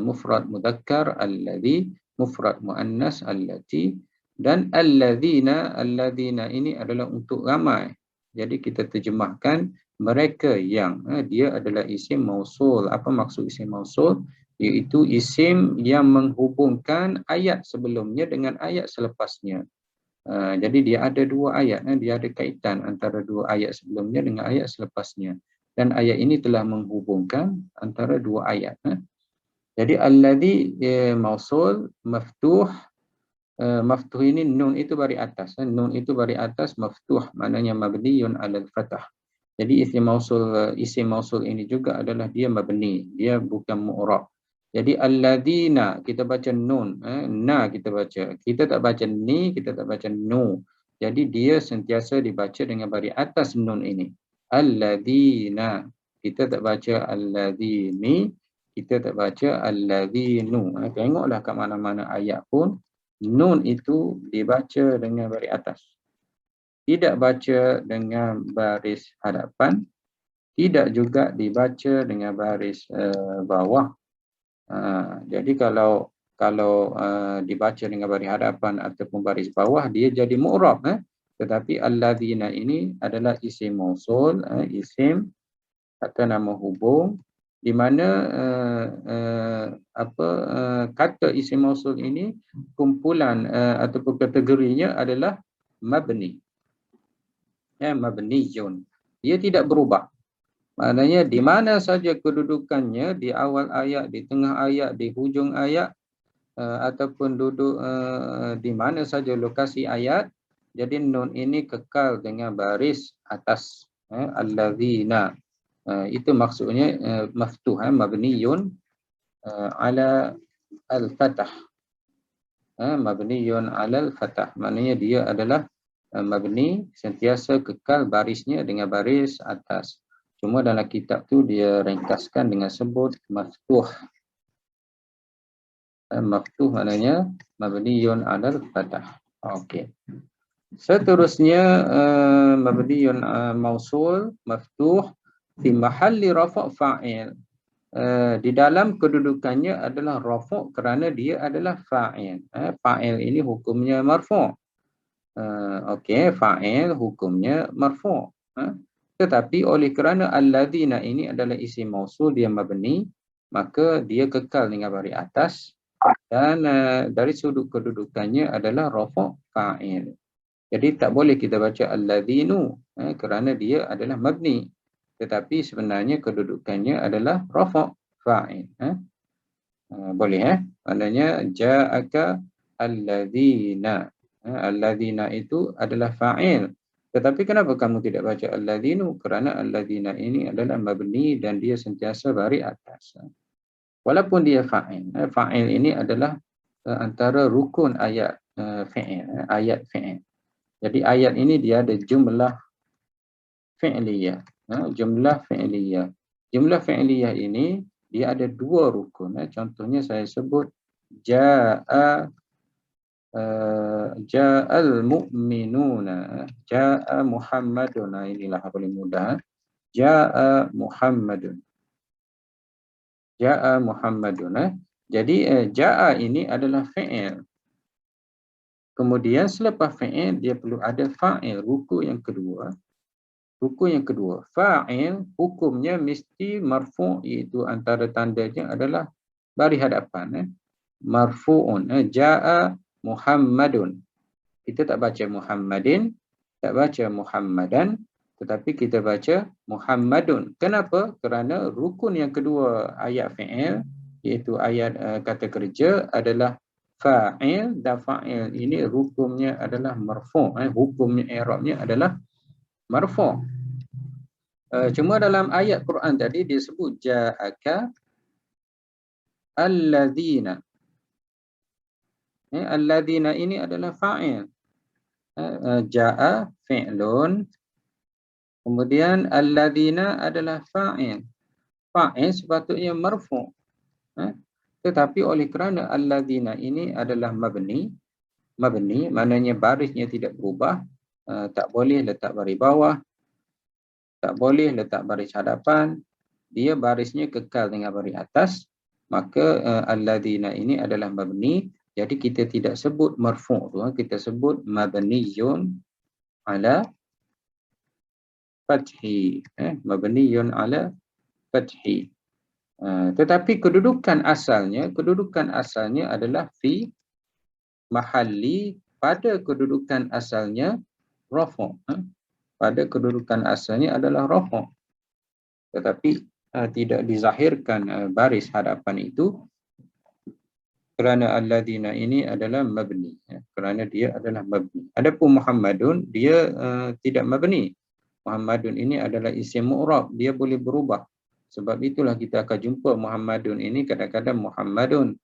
mufrad mudzakkar alladzi, mufrad muannas allati, dan alladzina ini adalah untuk ramai. Jadi kita terjemahkan mereka yang, dia adalah isim mausul. Apa maksud isim mausul? Iaitu isim yang menghubungkan ayat sebelumnya dengan ayat selepasnya. Jadi dia ada dua ayat, dia ada kaitan antara dua ayat sebelumnya dengan ayat selepasnya. Dan ayat ini telah menghubungkan antara dua ayat. Jadi alladzi mausul maftuh. Maftuh ini nun itu bari atas. Nun itu bari atas, maftuh maknanya mabniyun 'alal fathah. Jadi isim mausul ini juga adalah dia mabni, dia bukan mu'rab. Jadi alladzina kita baca nun, na kita baca. Kita tak baca ni, kita tak baca nu. Jadi dia sentiasa dibaca dengan bari atas nun ini. Alladzina. Kita tak baca alladzini, kita tak baca alladzinu. Tengoklah kat mana-mana ayat pun nun itu dibaca dengan baris atas. Tidak baca dengan baris hadapan, tidak juga dibaca dengan baris bawah. Jadi kalau dibaca dengan baris hadapan ataupun baris bawah, dia jadi mu'rab. Tetapi alladzina ini adalah isim mausul, isim atau nama hubung, di mana kata isim mausul ini kumpulan ataupun kategorinya adalah mabni. Mabniyun. Dia tidak berubah. Maknanya di mana saja kedudukannya, di awal ayat, di tengah ayat, di hujung ayat, ataupun duduk di mana saja lokasi ayat, jadi nun ini kekal dengan baris atas. Alladzina. Itu maksudnya maftuh, mabniyun ala al-fathah. Mabniyun ala al-fathah. Maknanya dia adalah mabni, sentiasa kekal barisnya dengan baris atas. Cuma dalam kitab tu dia ringkaskan dengan sebut maftuh. Maftuh maknanya mabniyun 'alal fathah. Okey. Seterusnya mabniyun mausul maftuh fi mahalli rafa' fa'il. Di dalam kedudukannya adalah rafa' kerana dia adalah fa'il. Fa'il ini hukumnya marfu'. Okey, fa'il hukumnya marfu'. Tetapi oleh kerana alladzina ini adalah isim mausul, dia mabni, maka dia kekal dengan baris atas dan dari sudut kedudukannya adalah rafa' fa'il. Jadi tak boleh kita baca alladzinu kerana dia adalah mabni. Tetapi sebenarnya kedudukannya adalah rafa' fa'il. Boleh maknanya ja'aka alladzina. Alladzina itu adalah fa'il. Tetapi kenapa kamu tidak baca alladzinu? Kerana alladzina ini adalah mabni dan dia sentiasa baris atas. Walaupun dia fa'il. Fa'il ini adalah antara rukun ayat fi'il. Ayat fi'il. Jadi ayat ini dia ada jumlah fi'liyah. Jumlah fi'liyah. Jumlah fi'liyah ini dia ada dua rukun. Contohnya saya sebut ja'al mu'minuna, ja'a Muhammadun. Inilah paling mudah. Ja'a Muhammadun. Ja'a Muhammadun. Jadi ja'a ini adalah fi'il. Kemudian selepas fi'il dia perlu ada fa'il, rukun yang kedua. Rukun yang kedua, fa'il hukumnya mesti marfu', iaitu antara tandanya adalah baris hadapan. Marfu'un, ja'a Muhammadun. Kita tak baca Muhammadin, tak baca Muhammadan, tetapi kita baca Muhammadun. Kenapa? Kerana rukun yang kedua ayat fi'il, iaitu ayat kata kerja adalah fa'il, dan fa'il ini rukunnya adalah marfu'. Hukumnya i'rabnya adalah marfu'. Cuma dalam ayat Quran tadi dia sebut ja'aka alladzina. Alladzina ini adalah fa'il. Ja'a fi'lun. Kemudian alladzina adalah fa'il. Fa'il sepatutnya marfu'. Tetapi oleh kerana alladzina ini adalah mabni, maknanya barisnya tidak berubah, tak boleh letak baris bawah, tak boleh letak baris hadapan, dia barisnya kekal dengan baris atas, maka alladzina ini adalah mabni. Jadi kita tidak sebut marfu' tu, kita sebut mabniyun ala fathi. Mabniyun ala fathi. Tetapi kedudukan asalnya adalah fi mahalli, pada kedudukan asalnya rafa'. Pada kedudukan asalnya adalah rafa'. Tetapi tidak dizahirkan baris hadapan itu kerana alladzina ini adalah mabni. Kerana dia adalah mabni. Adapun Muhammadun, dia tidak mabni. Muhammadun ini adalah isim mu'rab, dia boleh berubah. Sebab itulah kita akan jumpa Muhammadun ini kadang-kadang Muhammadun,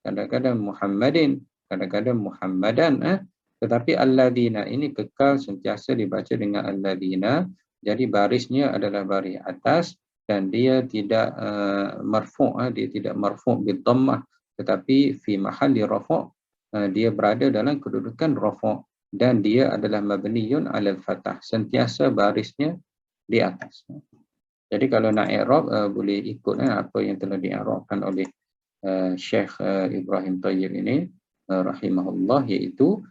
kadang-kadang Muhammadin, kadang-kadang Muhammadan. Tetapi alladzina ini kekal sentiasa dibaca dengan alladzina. Jadi barisnya adalah baris atas dan dia tidak marfu', dia tidak marfu' bil dhammah, tetapi fi mahalli rafa', dia berada dalam kedudukan rafa' dan dia adalah mabniyun 'alal fathah, sentiasa barisnya di atas. Jadi kalau nak i'rab boleh ikut apa yang telah di'irabkan oleh Syekh Ibrahim Tayyib ini rahimahullah, iaitu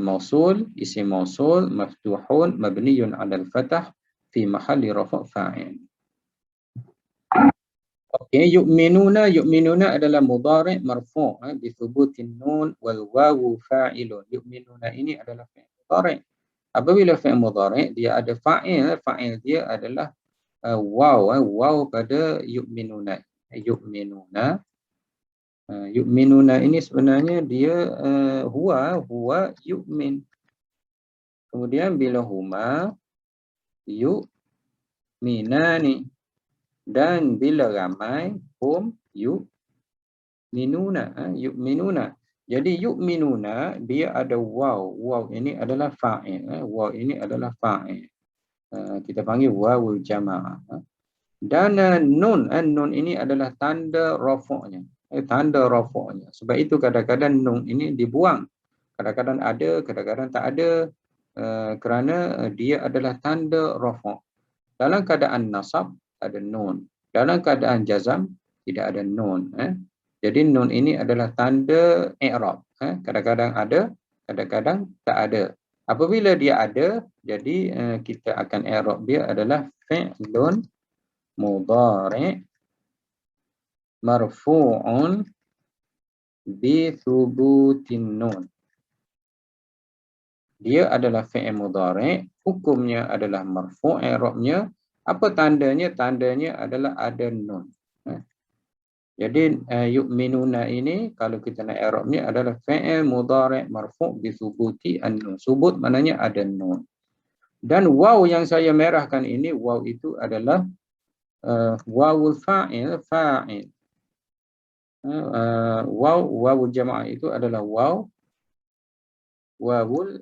mausul, isim mausul maftuhun mabniyun 'alal fathah fi mahalli rafa' fa'il. Okey, yu'minuna adalah mudhari' marfu' bi thubutin nun wal wawu fa'ilun. Yu'minuna ini adalah fi'il mudhari'. Apabila fi'il mudhari' dia ada fa'il, fa'il dia adalah waw pada yu'minuna. Yu'minuna ini sebenarnya dia huwa yu'min. Kemudian bila huma yu'minani, dan bila ramai hum yu'minuna. Jadi yu'minuna dia ada waw ini adalah fa'il. Waw ini adalah fa'il. Kita panggil wawul jamaah. Dan nun ini adalah tanda rafa'nya. Tanda rafa'nya. Sebab itu kadang-kadang nun ini dibuang. Kadang-kadang ada, kadang-kadang tak ada. Kerana dia adalah tanda rafa'. Dalam keadaan nasab ada nun. Dalam keadaan jazam tidak ada nun. Jadi nun ini adalah tanda i'rab. Kadang-kadang ada, kadang-kadang tak ada. Apabila dia ada, jadi kita akan i'rab dia adalah fi'lun mudhari' marfu'un bi thubutin nun. Dia adalah fi'il mudhari', hukumnya adalah marfu', i'rabnya apa tandanya? Tandanya adalah ada nun. Jadi yu'minuna ini kalau kita nak i'rabnya adalah fi'il mudhari' marfu' bi thubuti an-nun. Subut maknanya ada nun. Dan waw yang saya merahkan ini, waw itu adalah wawul fa'il, fa'il. Wawul jamaah itu adalah wawul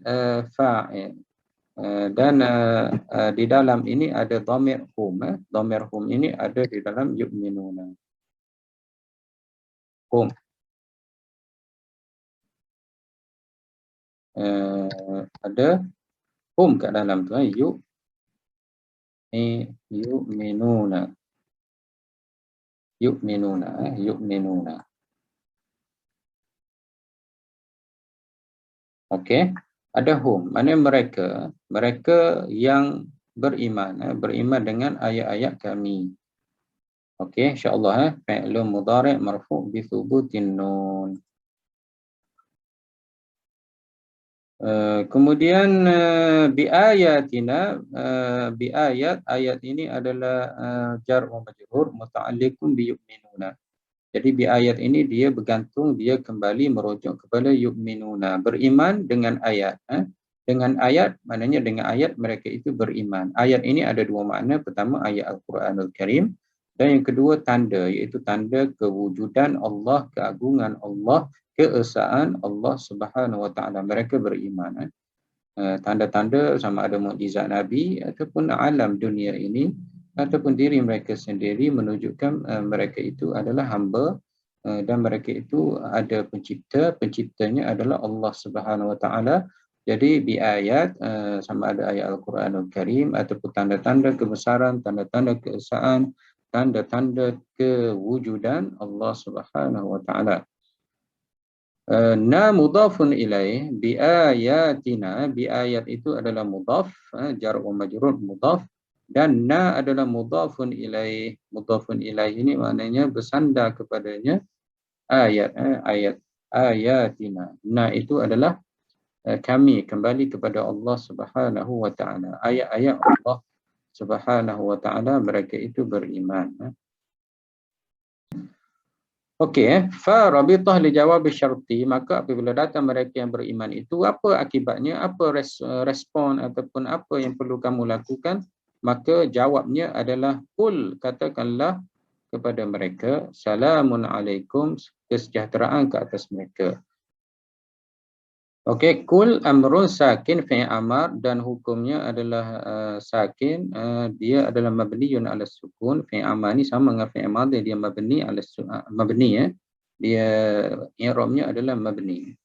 fa'il. Dan di dalam ini ada dhamir hum. Dhamir hum ini ada di dalam yu'minuna. Hum. Ada hum kat dalam tu. Yu'minuna. Yu'minuna. Okey. Ada hum, mana mereka yang beriman dengan ayat-ayat kami. Okey, insya-Allah fi'lun mudhari' marfu' bi thubutin nun. Kemudian bi ayatina, ayat ini adalah jar wa majrur muta'alliqun bi yu'minuna. Jadi bi ayat ini dia bergantung, dia kembali merujuk kepada yu'minuna, beriman dengan ayat. Dengan ayat, maknanya dengan ayat mereka itu beriman. Ayat ini ada dua makna. Pertama ayat Al-Quranul Karim, dan yang kedua tanda, iaitu tanda kewujudan Allah, keagungan Allah, keesaan Allah Subhanahu Wa Taala. Mereka beriman. Tanda-tanda sama ada mukjizat Nabi ataupun alam dunia ini ataupun diri mereka sendiri menunjukkan mereka itu adalah hamba dan mereka itu ada penciptanya adalah Allah Subhanahu Wa Taala. Jadi bi ayat sama ada ayat Al-Quranul Karim ataupun tanda-tanda kebesaran, tanda-tanda keesaan, tanda-tanda kewujudan Allah Subhanahu Wa Taala. Na mudhafun ilaih bi ayatina, bi ayat itu adalah mudhaf, jar wa majrur mudhaf, dan na adalah mudhafun ilaih. Mudhafun ilaih ini maknanya bersandar kepadanya ayatina. Na itu adalah kami, kembali kepada Allah Subhanahu Wa Taala. Ayat-ayat Allah Subhanahu Wa Taala mereka itu beriman. Okey, fa rabithah li jawab syarti, maka apabila datang mereka yang beriman itu, apa akibatnya, apa respon ataupun apa yang perlu kamu lakukan? Maka jawabnya adalah qul, katakanlah kepada mereka, salamun alaikum, kesejahteraan ke atas mereka. Okey, kul amrun sakin fi'il amar, dan hukumnya adalah sakin, dia adalah mabniyun ala sukun. Fi'il amar ni sama dengan fi'il madhi, dia mabni ala mabni, dia i'rabnya adalah mabni.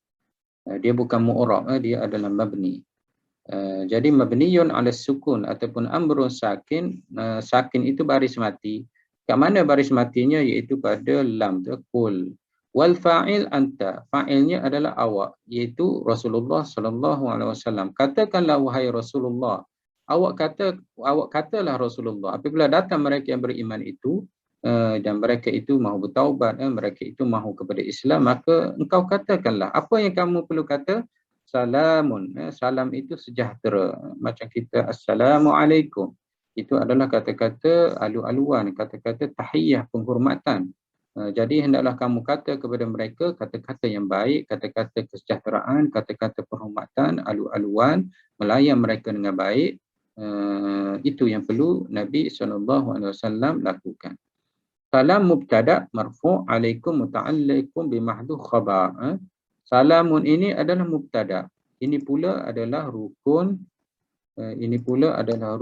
Dia bukan mu'rab, dia adalah mabni. Jadi mabniyun ala sukun ataupun amrun sakin, sakin itu baris mati. Kat mana baris matinya? Iaitu pada lam tu, kul. Wal fa'il anta, fa'ilnya adalah awak, iaitu Rasulullah sallallahu alaihi wasallam. Katakanlah wahai Rasulullah, awak katalah Rasulullah, apabila datang mereka yang beriman itu dan mereka itu mahu bertaubat, mereka itu mahu kepada Islam, maka engkau katakanlah apa yang kamu perlu kata, salamun, salam itu sejahtera, macam kita assalamualaikum, itu adalah kata-kata alu-aluan, kata-kata tahiyyah, penghormatan. Jadi hendaklah kamu kata kepada mereka kata-kata yang baik, kata-kata kesejahteraan, kata-kata penghormatan, alu-aluan, melayan mereka dengan baik. Itu yang perlu Nabi SAW lakukan. Salam mubtada' marfu' alaikum muta'alliqum bimahdhu khabar. Salamun ini adalah mubtada'. Ini pula adalah rukun Ini pula adalah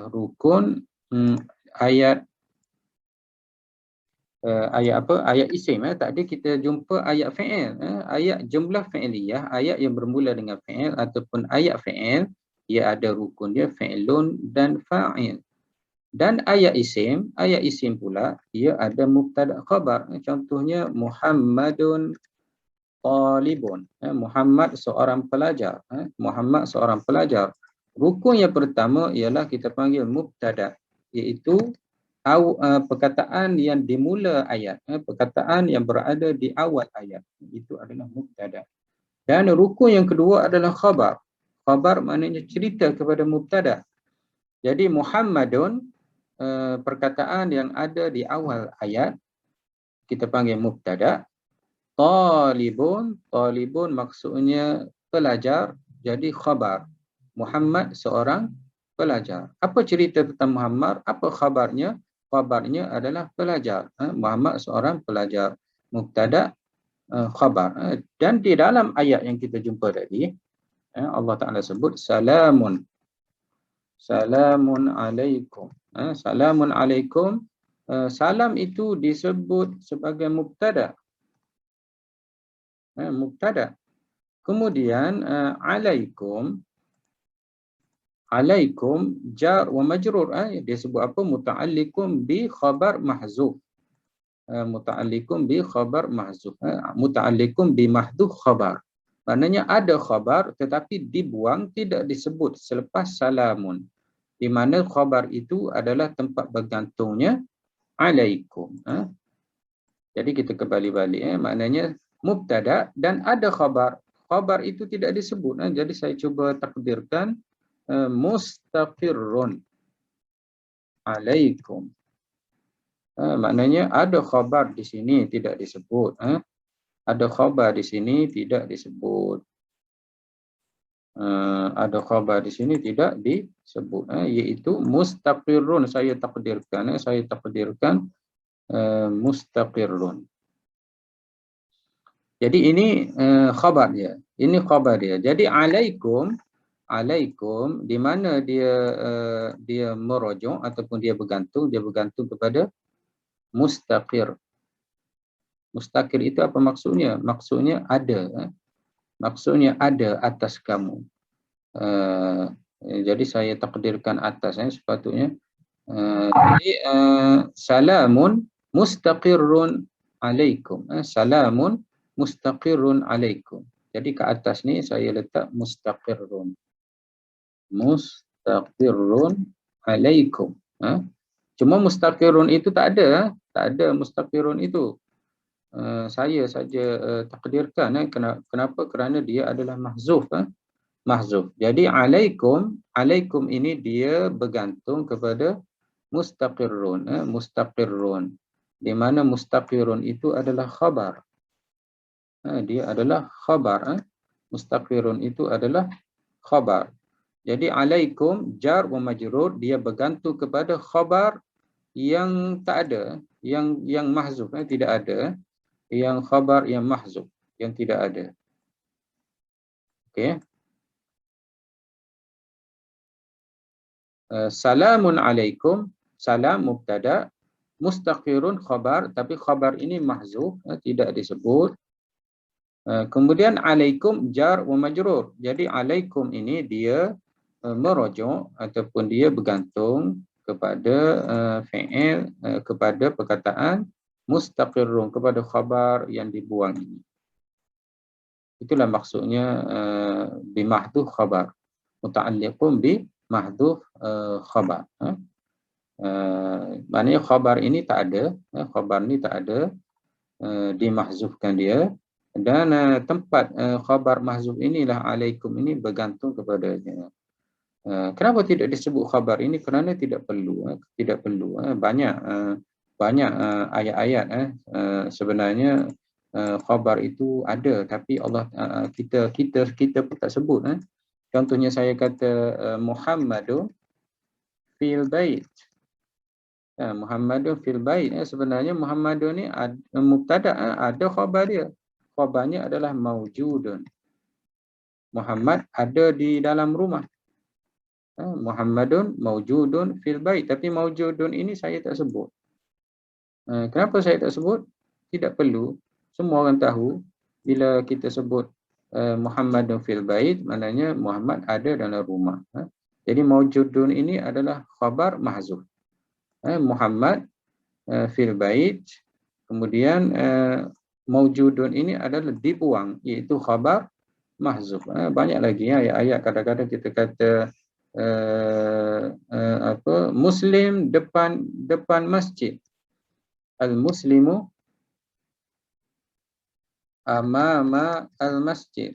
rukun ayat ayat apa? Ayat isim. Tadi kita jumpa ayat fi'il. Ayat jumlah fi'liyah, ayat yang bermula dengan fi'il ataupun ayat fi'il, ia ada rukun dia fi'lun dan fa'il. Dan ayat isim pula ia ada mubtada khabar. Contohnya Muhammadun talibun. Muhammad seorang pelajar. Muhammad seorang pelajar. Rukun yang pertama ialah kita panggil mubtada, iaitu perkataan yang dimula ayat, perkataan yang berada di awal ayat, itu adalah mubtada. Dan rukun yang kedua adalah khabar. Khabar maknanya cerita kepada mubtada. Jadi Muhammadun, perkataan yang ada di awal ayat kita panggil mubtada. Talibun maksudnya pelajar, jadi khabar. Muhammad seorang pelajar. Apa cerita tentang Muhammad? Apa khabarnya? Khabarnya adalah pelajar. Muhammad seorang pelajar. Mubtada, khabar. Dan di dalam ayat yang kita jumpa tadi, Allah Ta'ala sebut salamun. Salamun alaikum. Salamun alaikum. Salam itu disebut sebagai mubtada. Mubtada. Kemudian alaikum jar wa majrur. Dia sebut apa? Muta'allikum bi khabar mahzuf. Muta'allikum bi khabar mahzuf. Muta'allikum bi mahdhuf khabar. Maknanya ada khabar tetapi dibuang, tidak disebut selepas salamun. Di mana khabar itu adalah tempat bergantungnya alaikum. Jadi kita kembali balik. Maknanya mubtada dan ada khabar. Khabar itu tidak disebut. Jadi saya cuba takdirkan mustaqirrun alaikum. Maknanya ada khabar di sini tidak disebut. Ada khabar di sini tidak disebut. Ada khabar di sini tidak disebut. Iaitu mustaqirrun. Saya takdirkan mustaqirrun. Jadi ini khabar dia. Ini khabar dia. Jadi alaikum di mana dia merujuk ataupun dia bergantung kepada mustaqir. Mustaqir itu apa maksudnya? Maksudnya ada. Maksudnya ada atas kamu. Jadi saya takdirkan atas sepatutnya. Jadi salamun mustaqirrun alaikum. Salamun mustaqirrun alaikum. Jadi ke atas ni saya letak mustaqirrun. Mustaqirrun alaikum. Cuma mustaqirrun itu tak ada mustaqirrun itu. Saya saja takdirkan. Kenapa? Kerana dia adalah mahzuf. Mahzuf. Jadi alaikum ini dia bergantung kepada mustaqirrun. Mustaqirrun. Di mana mustaqirrun itu adalah khabar. Dia adalah khabar. Mustaqirrun itu adalah khabar. Jadi alaikum jar wa majrur, dia bergantung kepada khabar yang tak ada, yang mahzuf, tidak ada, yang khabar yang mahzuf, yang tidak ada. Okey. Salamun alaikum, salam mubtada, mustaqirun khabar, tapi khabar ini mahzuf, tidak disebut. Kemudian alaikum jar wa majrur. Jadi alaikum ini dia merujuk ataupun dia bergantung kepada fi'il, kepada perkataan mustaqirrun, kepada khabar yang dibuang ini. Itulah maksudnya bimahdhuf khabar. Muta'alliqun bi mahdhuf khabar. Maknanya khabar ini tak ada, khabar ini tak ada, dimahzufkan dia. Dan tempat khabar mahzuf inilah alaikum ini bergantung kepadanya. Kenapa tidak disebut khabar ini? Kerana tidak perlu. Banyak ayat-ayat sebenarnya khabar itu ada, tapi Allah kita pun tak sebut. Contohnya saya kata Muhammadun fil bait. Muhammadun fil bait, sebenarnya Muhammadun ni mubtada, ada khabar dia. Khabarnya adalah maujudun. Muhammad ada di dalam rumah. Muhammadun maujudun fil bait. Tapi maujudun ini saya tak sebut. Kenapa saya tak sebut? Tidak perlu. Semua orang tahu bila kita sebut Muhammadun fil bait, maknanya Muhammad ada dalam rumah. Jadi maujudun ini adalah khabar mahzuf. Muhammad fil bait, kemudian maujudun ini adalah dibuang, iaitu khabar mahzuf. Banyak lagi ayat-ayat kadang-kadang kita kata Muslim depan masjid. Al-muslimu amama al-masjid.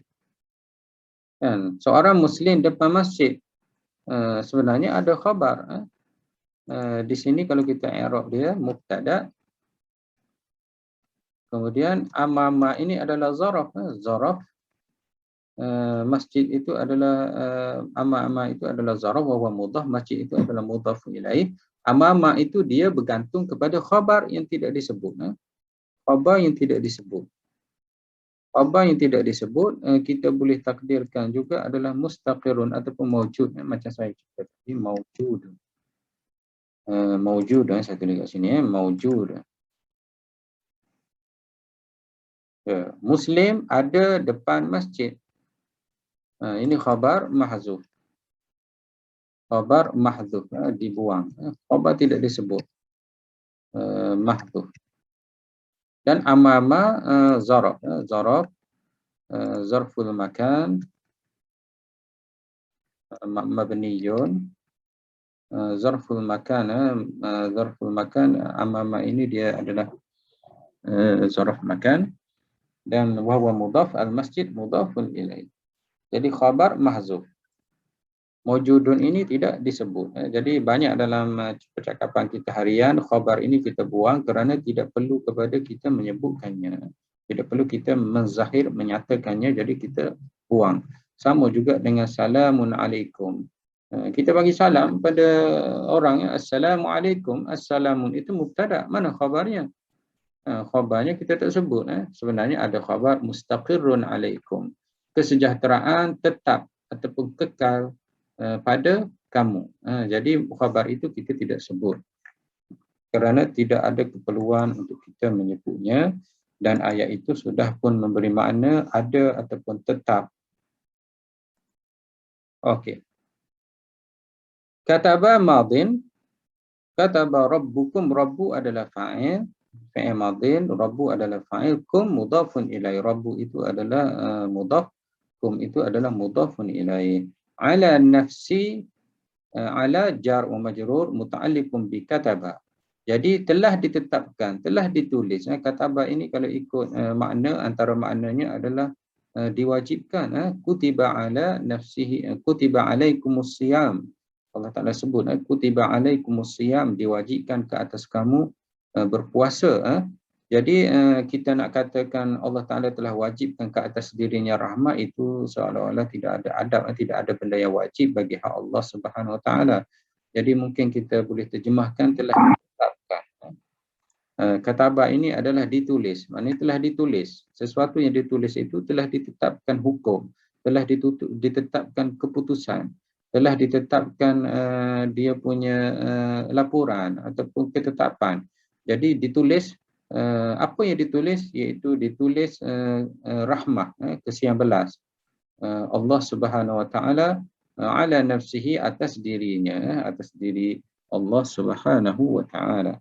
Kan? Seorang Muslim depan masjid. Sebenarnya ada khabar. Di sini kalau kita i'rab dia mubtada. Kemudian amama ini adalah zaraf. Zaraf. Masjid itu adalah ama-ama itu adalah zaraf wa huwa mudhaf, masjid itu adalah mudhaf ilaih. Amama itu dia bergantung kepada khabar yang tidak disebut. Khabar yang tidak disebut. Khabar yang tidak disebut kita boleh takdirkan juga adalah mustaqirun ataupun maujud, macam saya cakap tadi, maujud. Maujud saya tulis kat sini maujud. Muslim ada depan masjid. Ini khabar mahzuf. Khabar mahzuf, dibuang. Khabar tidak disebut. Mahzuf. Dan amama zaraf. Zaraf, zarful makan, mabniyun. Zarful makan, zarful makan, amama ini dia adalah zarf makan. Dan wahwa mudhaf, al-masjid mudhafun ilaih. Jadi khabar mahzuf. Maujudun ini tidak disebut. Jadi banyak dalam percakapan kita harian, khabar ini kita buang kerana tidak perlu kepada kita menyebutkannya. Tidak perlu kita menzahir, menyatakannya, jadi kita buang. Sama juga dengan salamun alaikum. Kita bagi salam pada orang, assalamualaikum, assalamun itu mubtada. Mana khabarnya? Khabarnya kita tak sebut. Sebenarnya ada khabar mustaqirrun alaikum. Kesejahteraan tetap ataupun kekal pada kamu. Jadi khabar itu kita tidak sebut kerana tidak ada keperluan untuk kita menyebutnya, dan ayat itu sudah pun memberi makna ada ataupun tetap. Okey. Kataba madin, kataba rabbukum, rabbu adalah fa'il, fa'il madin, rabbu adalah fa'il, kum mudhafun ilai, rabbu itu adalah mudhaf, kum itu adalah mudhafun ilai. Ala nafsi, ala jar wa majrur muta'alliqun bi kataba. Jadi telah ditetapkan, telah ditulis. Kataba ini kalau ikut makna, antara maknanya adalah diwajibkan. Kutiba ala nafsihi, kutiba alaikumus siyam. Allah Ta'ala sebut, kutiba alaikumus siyam, diwajibkan ke atas kamu berpuasa. Jadi kita nak katakan Allah Ta'ala telah wajibkan ke atas dirinya rahmat, itu seolah-olah tidak ada adab, tidak ada benda yang wajib bagi hak Allah Subhanahu Wa Ta'ala. Jadi mungkin kita boleh terjemahkan telah ditetapkan. Kataba ini adalah ditulis, maknanya telah ditulis. Sesuatu yang ditulis itu telah ditetapkan hukum, telah ditetapkan keputusan, telah ditetapkan dia punya laporan ataupun ketetapan. Jadi ditulis. Apa yang ditulis, iaitu ditulis rahmah, kesian belas Allah Subhanahu Wa Ta'ala ala nafsihi, atas dirinya, atas diri Allah Subhanahu Wa Ta'ala.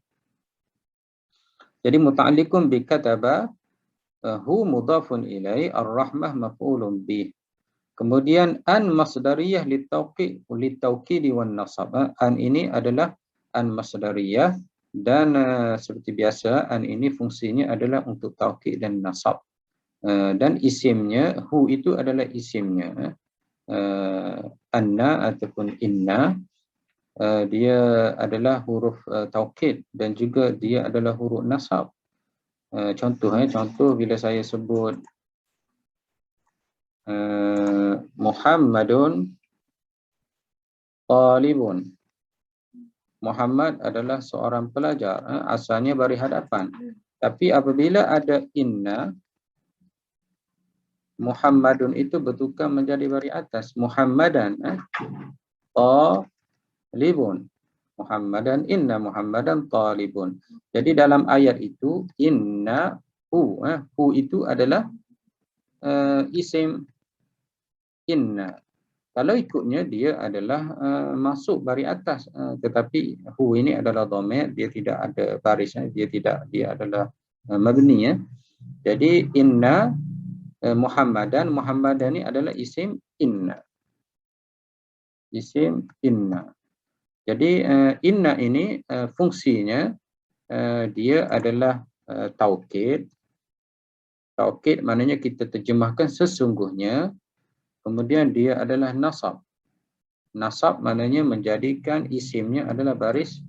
Jadi muta'alliqun bi kataba, hu mudhafun ilai, ar-rahmah maf'ulun bih. Kemudian an masdariyah litauqid wan nasab. An ini adalah an masdariyah, dan seperti biasa an ini fungsinya adalah untuk taukid dan nasab. Dan isimnya, hu itu adalah isimnya. Anna ataupun inna, dia adalah huruf taukid dan juga dia adalah huruf nasab. Contoh bila saya sebut Muhammadun talibun. Muhammad adalah seorang pelajar, asalnya bari hadapan. Tapi apabila ada inna, Muhammadun itu bertukar menjadi baris atas. Muhammadan. Talibun. Muhammadan, inna Muhammadan talibun. Jadi dalam ayat itu, inna hu itu adalah isim inna. Kalau ikutnya dia adalah masuk baris atas, tetapi hu ini adalah dhamir, dia tidak ada barisnya, dia adalah mabni ya. Jadi inna Muhammadan ini adalah isim inna. Isim inna. Jadi inna ini fungsinya dia adalah taukid. Taukid maknanya kita terjemahkan sesungguhnya. Kemudian dia adalah nasab. Nasab maknanya menjadikan isimnya adalah baris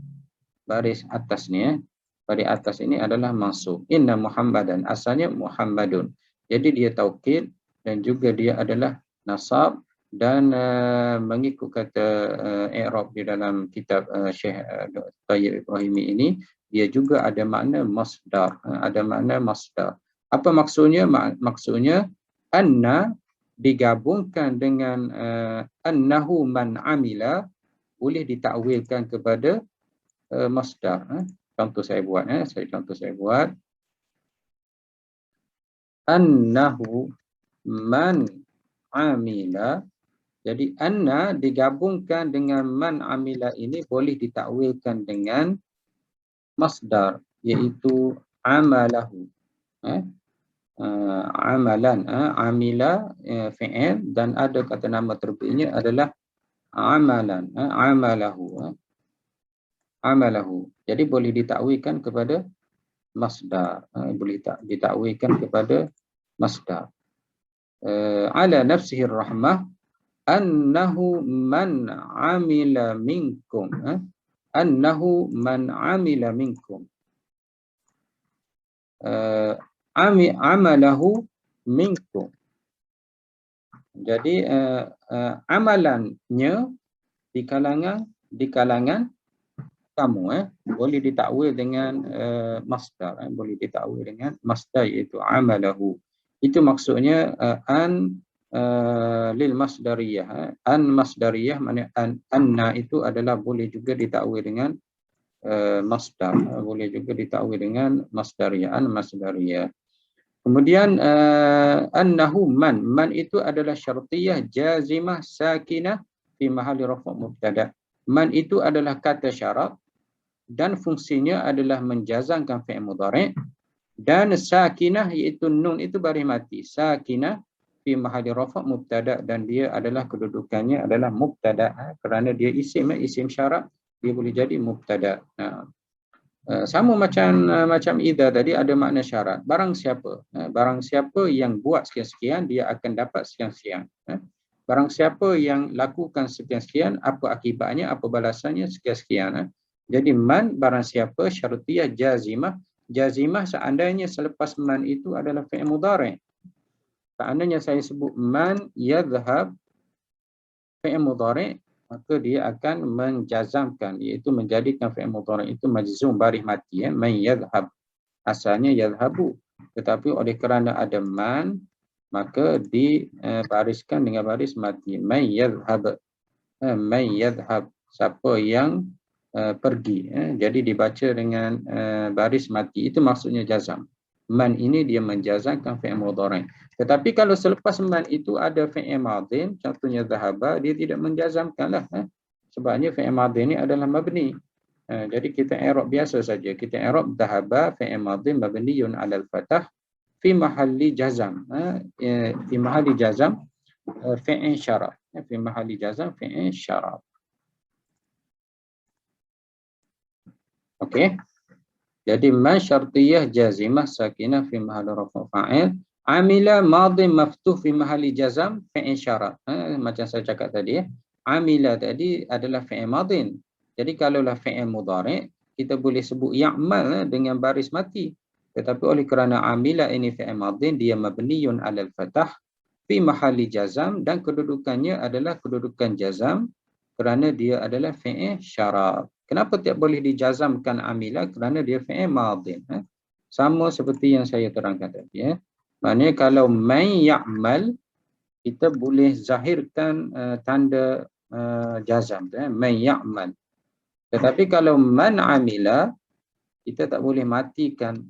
atas ni. Baris atas ini adalah mansub. Inna Muhammadan, asalnya Muhammadun. Jadi dia taukid dan juga dia adalah nasab dan mengikut kata i'rab di dalam kitab Syekh Tayyib Ibrahimi ini, dia juga ada makna masdar. Ada makna masdar. Apa maksudnya? Maksudnya anna digabungkan dengan annahu man amila boleh ditakwilkan kepada masdar. Contoh saya buat annahu man amila. Jadi anna digabungkan dengan man amila ini boleh ditakwilkan dengan masdar, iaitu amalahu. Amalan, amila fi'il dan ada kata nama terbinya adalah amalan, amalahu. Jadi boleh ditakwilkan kepada masdar, boleh ditakwilkan kepada masdar. Ala nafsihi rahmah annahu man amila minkum, annahu man amila minkum. Amalahu minkum. Jadi amalannya di kalangan kamu, boleh ditakwil dengan masdar, boleh ditakwil dengan masdar, iaitu amalahu. Itu maksudnya an lil masdariyah. An masdariyah maknanya anna itu adalah boleh juga ditakwil dengan masdar, boleh juga ditakwil dengan masdariyah, an masdariyah. Kemudian annahu man itu adalah syartiyah jazimah sakinah fi mahalli rafa' mubtada. Man itu adalah kata syarat dan fungsinya adalah menjazamkan fi'il mudhari', dan sakinah iaitu nun itu baris mati. Sakinah fi mahalli rafa' mubtada, dan dia adalah kedudukannya adalah mubtada kerana dia isim syarat, dia boleh jadi mubtada. Sama macam idza tadi ada makna syarat. Barang siapa yang buat sekian-sekian dia akan dapat sekian-sekian. Barang siapa yang lakukan sekian-sekian, apa akibatnya, apa balasannya, sekian-sekian. Jadi man barang siapa syartiyah jazimah. Jazimah seandainya selepas man itu adalah fi'il mudhari'. Seandainya saya sebut man yadhhab fi'il mudhari', maka dia akan menjazamkan, iaitu menjadikan fi'il mudhari' itu majzum baris mati. Man yadhhab, asalnya yadhhabu, tetapi oleh kerana ada man maka dibariskan dengan baris mati. Man yadhhab, man yadhhab, siapa yang pergi. Jadi dibaca dengan baris mati, itu maksudnya jazam. Man ini dia menjazamkan fi'il mudhari'. Tetapi kalau selepas man itu ada fi'il madhi, contohnya dhahaba, dia tidak menjazamkanlah. Sebabnya fi'il madhi ini adalah mabni. Jadi kita i'rab biasa saja. Kita i'rab dhahaba fi'il madhi mabniyun 'alal fathah fi mahalli jazam. Fi mahalli jazam fi'il syarat. Fi mahalli jazam fi'il syarat. Okey. Jadi man syartiyah jazimah sakinah fi mahalli rafa' fa'il. Amila madhi maftuh fi mahalli jazam fi'il syarat. Macam saya cakap tadi, amila tadi adalah fi'il madhin. Jadi kalaulah fi'il mudhari', kita boleh sebut ya'mal dengan baris mati. Tetapi oleh kerana amila ini fi'il madhin, dia mabniyun 'alal fathah fi mahalli jazam, dan kedudukannya adalah kedudukan jazam kerana dia adalah fi'il syarat. Kenapa tidak boleh dijazamkan amila? Kerana dia fi'il madhin. Sama seperti yang saya terangkan tadi. Maknanya kalau man ya'mal, kita boleh zahirkan tanda jazam, man ya'mal. Tetapi kalau man amila, kita tak boleh matikan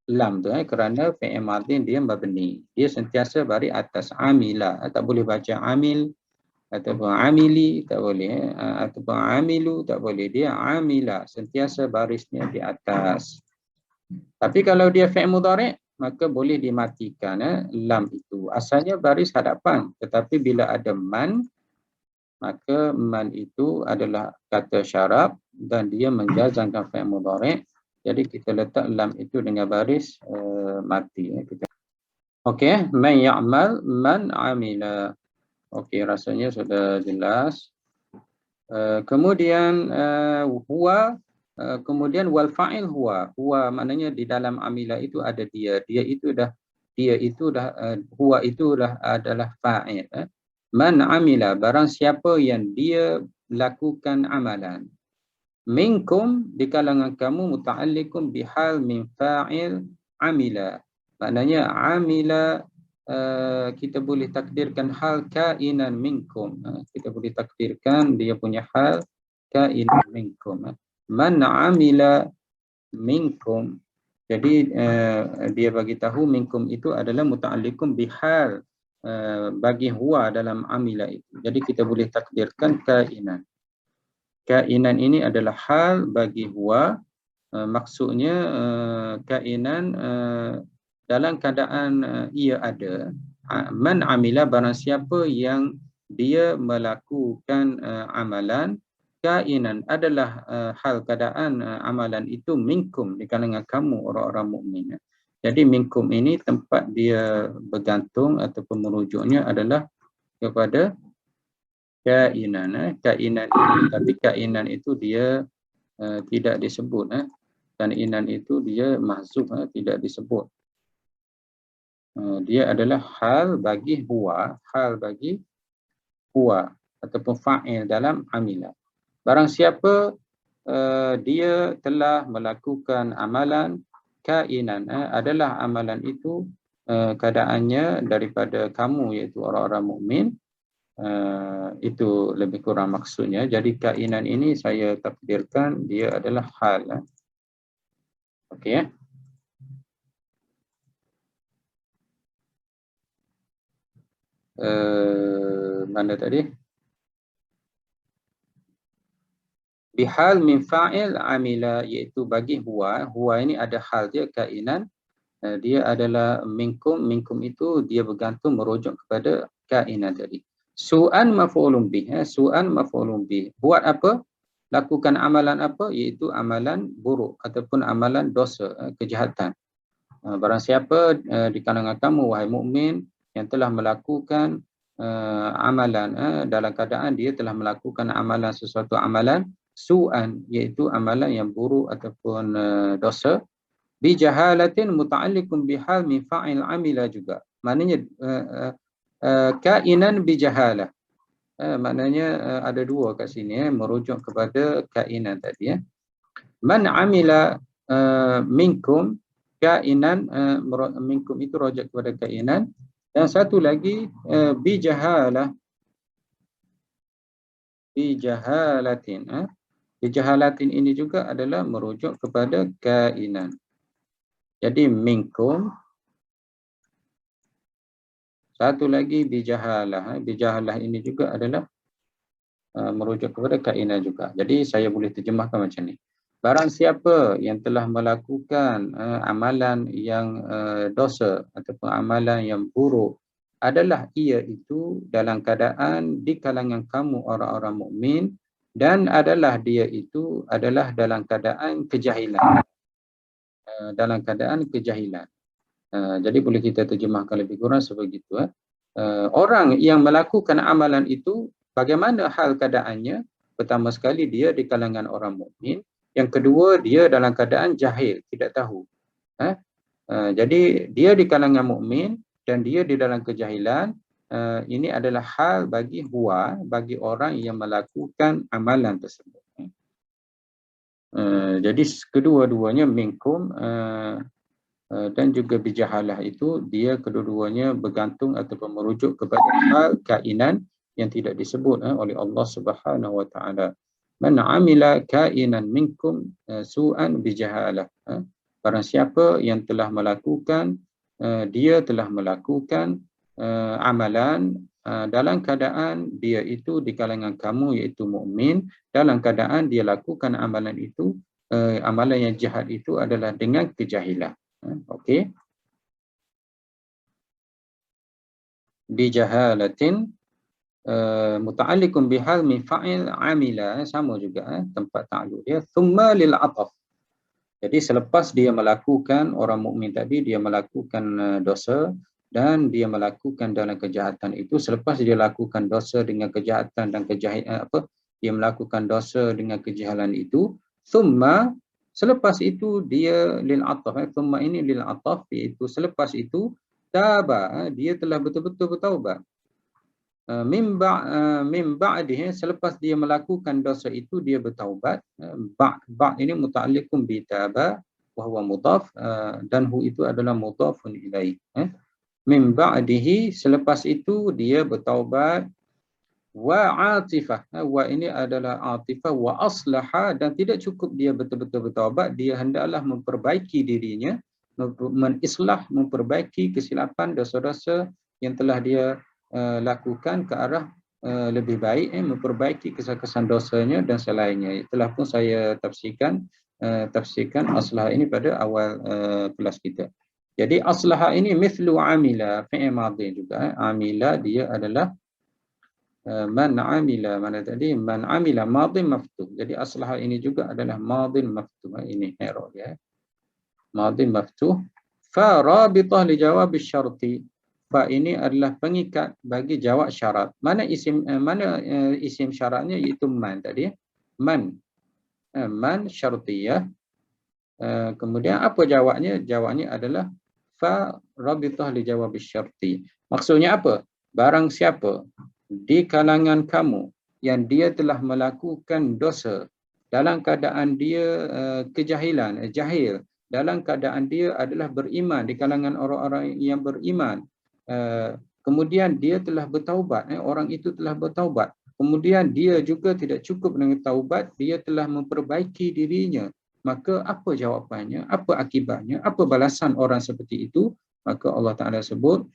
lam tu kerana fi'il madhi dia mabni. Dia sentiasa baris atas amila. Tak boleh baca amil ataupun amili, tak boleh. Ataupun amilu, tak boleh. Dia amila, sentiasa barisnya di atas. Tapi kalau dia fi'il mudhari', maka boleh dimatikan lam itu. Asalnya baris hadapan, tetapi bila ada man, maka man itu adalah kata syarab dan dia menjazamkan fi'il mudhari'. Jadi kita letak lam itu dengan baris mati. Okey, man ya'mal, man amila. Okey, rasanya sudah jelas. Kemudian huwa, kemudian wal fa'il huwa. Huwa maknanya di dalam amila itu ada dia. Dia itu dah huwa itu dah adalah fa'il. Man amila, barang siapa yang dia lakukan amalan. Minkum, di kalangan kamu, muta'allikum bihal min fa'il amila. Maknanya amila, kita boleh takdirkan hal kainan minkum. Kita boleh takdirkan dia punya hal kainan minkum. Man amila minkum. Jadi dia bagi tahu minkum itu adalah muta'allikum bihal, bagi huwa dalam amila itu. Jadi kita boleh takdirkan kainan. Kainan ini adalah hal bagi huwa. Maksudnya kainan dalam keadaan ia ada. Man amila, barang siapa yang dia melakukan amalan, kainan adalah hal keadaan amalan itu minkum, di kalangan kamu orang-orang mukmin. Jadi minkum ini tempat dia bergantung ataupun merujuknya adalah kepada kainan. Kainan ini, tapi kainan itu dia tidak disebut. Kainan itu dia mahzuf, tidak disebut. Dia adalah hal bagi huwa, hal bagi huwa ataupun fa'il dalam amila. Barang siapa dia telah melakukan amalan kainan, adalah amalan itu keadaannya daripada kamu, iaitu orang-orang mukmin. Itu lebih kurang maksudnya. Jadi kainan ini saya takdirkan dia adalah hal. Okey. Mana tadi? Bihal min fa'il amila, iaitu bagi huwa. Huwa ini ada hal dia, kainan. Dia adalah minkum. Minkum itu dia bergantung merujuk kepada kainan tadi. Su'an maf'ulun bih. Su'an maf'ulun bih. Buat apa? Lakukan amalan apa? Iaitu amalan buruk ataupun amalan dosa, kejahatan. Barang siapa di kalangan kamu, wahai mukmin, yang telah melakukan amalan dalam keadaan dia telah melakukan amalan, sesuatu amalan su'an, iaitu amalan yang buruk ataupun dosa, bi jahalatin muta'alliqun bihal min fa'il amila juga. Maknanya kainan bi jahalah. Maknanya ada dua kat sini, merujuk kepada kainan tadi. Man amila minkum, kainan minkum itu rujuk kepada kainan. Dan satu lagi bijahalah, bijahalatin. Bijahalatin ini juga adalah merujuk kepada kainan. Jadi minkum, satu lagi bijahalah. Bijahalah ini juga adalah merujuk kepada kainan juga. Jadi saya boleh terjemahkan macam ni. Barang siapa yang telah melakukan amalan yang dosa ataupun amalan yang buruk, adalah ia itu dalam keadaan di kalangan kamu orang-orang mukmin, dan adalah dia itu adalah dalam keadaan kejahilan. Dalam keadaan kejahilan. Jadi boleh kita terjemahkan lebih kurang sebegitu. Orang yang melakukan amalan itu, bagaimana hal keadaannya? Pertama sekali, dia di kalangan orang mukmin. Yang kedua, dia dalam keadaan jahil, tidak tahu. Jadi dia di kalangan mukmin dan dia di dalam kejahilan. Ini adalah hal bagi huwa, bagi orang yang melakukan amalan tersebut. Jadi kedua-duanya minkum, dan juga bijahalah itu dia kedua-duanya bergantung ataupun merujuk kepada hal kainan yang tidak disebut oleh Allah Subhanahu wa taala. Man amila kainan minkum su'an bijahalah. Barang siapa yang telah melakukan dia telah melakukan amalan dalam keadaan dia itu di kalangan kamu iaitu mukmin, dalam keadaan dia lakukan amalan itu amalan yang jahat itu adalah dengan kejahilan. Okey. Bijahalatin muta'alliqun bihal min fa'il amila, sama juga tempat ta'alluq dia, thumma lil ataf. Jadi selepas dia melakukan, orang mukmin tadi dia melakukan dosa dan dia melakukan dalam kejahatan itu, selepas dia lakukan dosa dengan kejahatan dan dia melakukan dosa dengan kejahilan itu, thumma, selepas itu dia lil ataf, thumma ini lil ataf, iaitu selepas itu taba, dia telah betul-betul bertaubat. Min ba'dihi, selepas dia melakukan dosa itu dia bertaubat. Ba' ini muta'alliqun bi taba wa huwa mudhaf, dan hu itu adalah mudhafun ilaih. Min ba'dihi, selepas itu dia bertaubat. Wa atifah, wa ini adalah atifah, wa aslaha, dan tidak cukup dia betul-betul bertaubat, dia hendaklah memperbaiki dirinya, menislah, memperbaiki kesilapan dosa-dosa yang telah dia lakukan ke arah lebih baik, memperbaiki kesan-kesan dosanya dan selainnya. Itulah pun saya tafsirkan aslah ini pada awal kelas kita. Jadi aslah ini mithlu amila, fi'il madhi juga. Amila dia adalah man amila, mana tadi? Man amila madhi maftuh. Jadi aslah ini juga adalah madhi maftuh. Ini i'rab ya. Madhi maftuh. Fa rabithah li jawab syarti. Fa ini adalah pengikat bagi jawab syarat. Mana isim syaratnya, iaitu man tadi. Man syartiyah. Kemudian apa jawabnya? Jawabnya adalah fa rabithah li jawab syarti. Maksudnya apa? Barang siapa di kalangan kamu yang dia telah melakukan dosa dalam keadaan dia kejahilan, jahil, dalam keadaan dia adalah beriman, di kalangan orang-orang yang beriman, kemudian dia telah bertaubat, orang itu telah bertaubat, kemudian dia juga tidak cukup dengan taubat, dia telah memperbaiki dirinya, maka apa jawapannya, apa akibatnya, apa balasan orang seperti itu? Maka Allah Ta'ala sebut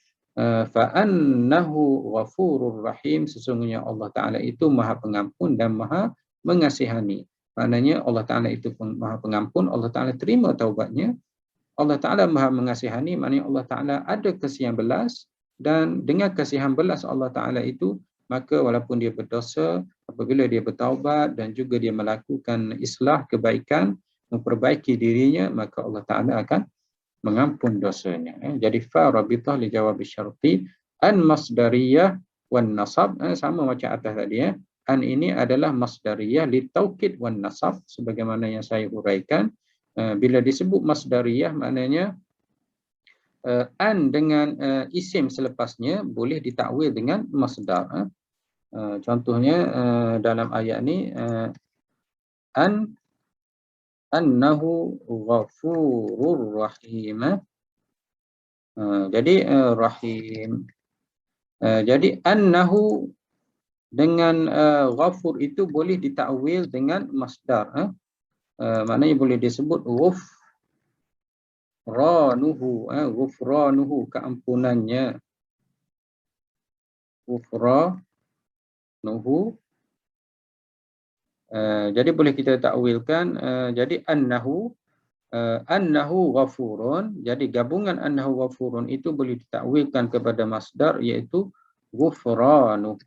fa'annahu ghafurur rahim, sesungguhnya Allah Ta'ala itu maha pengampun dan maha mengasihani. Maknanya Allah Ta'ala itu maha pengampun, Allah Ta'ala terima taubatnya, Allah Ta'ala maha mengasihani, maknanya Allah Ta'ala ada kasihan belas, dan dengan kasihan belas Allah Ta'ala itu, maka walaupun dia berdosa, apabila dia bertaubat dan juga dia melakukan islah, kebaikan, memperbaiki dirinya, maka Allah Ta'ala akan mengampun dosanya. Jadi fa rabithah li jawab syarti, an masdariyah wan nasab, sama macam atas tadi ya. An ini adalah masdariyah li taukid wan nasab, sebagaimana yang saya uraikan. Bila disebut masdariyah, maknanya an dengan isim selepasnya boleh ditakwil dengan masdar. Contohnya dalam ayat ni, annahu ghafurur rahim. Jadi rahim. Jadi annahu dengan ghafur itu boleh ditakwil dengan masdar. Maknanya boleh disebut ghufranuhu, keampunannya. Ghufranuhu. Jadi boleh kita takwilkan, jadi annahu ghafurun. Jadi gabungan annahu ghafurun itu boleh ditakwilkan kepada masdar, iaitu ghufranuhu.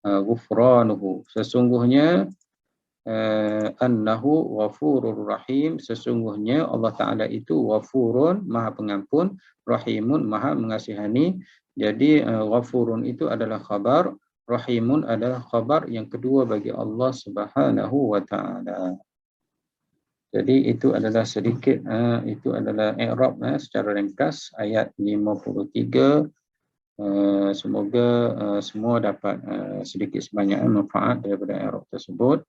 Ghufranuhu. Sesungguhnya annahu ghafurur rahim, sesungguhnya Allah Ta'ala itu ghafurun, maha pengampun, rahimun, maha mengasihani. Jadi ghafurun itu adalah khabar, rahimun adalah khabar yang kedua bagi Allah Subhanahu wa Ta'ala. Jadi itu adalah sedikit, itu adalah i'rab secara ringkas ayat 53. Semoga semua dapat sedikit sebanyak manfaat daripada i'rab tersebut.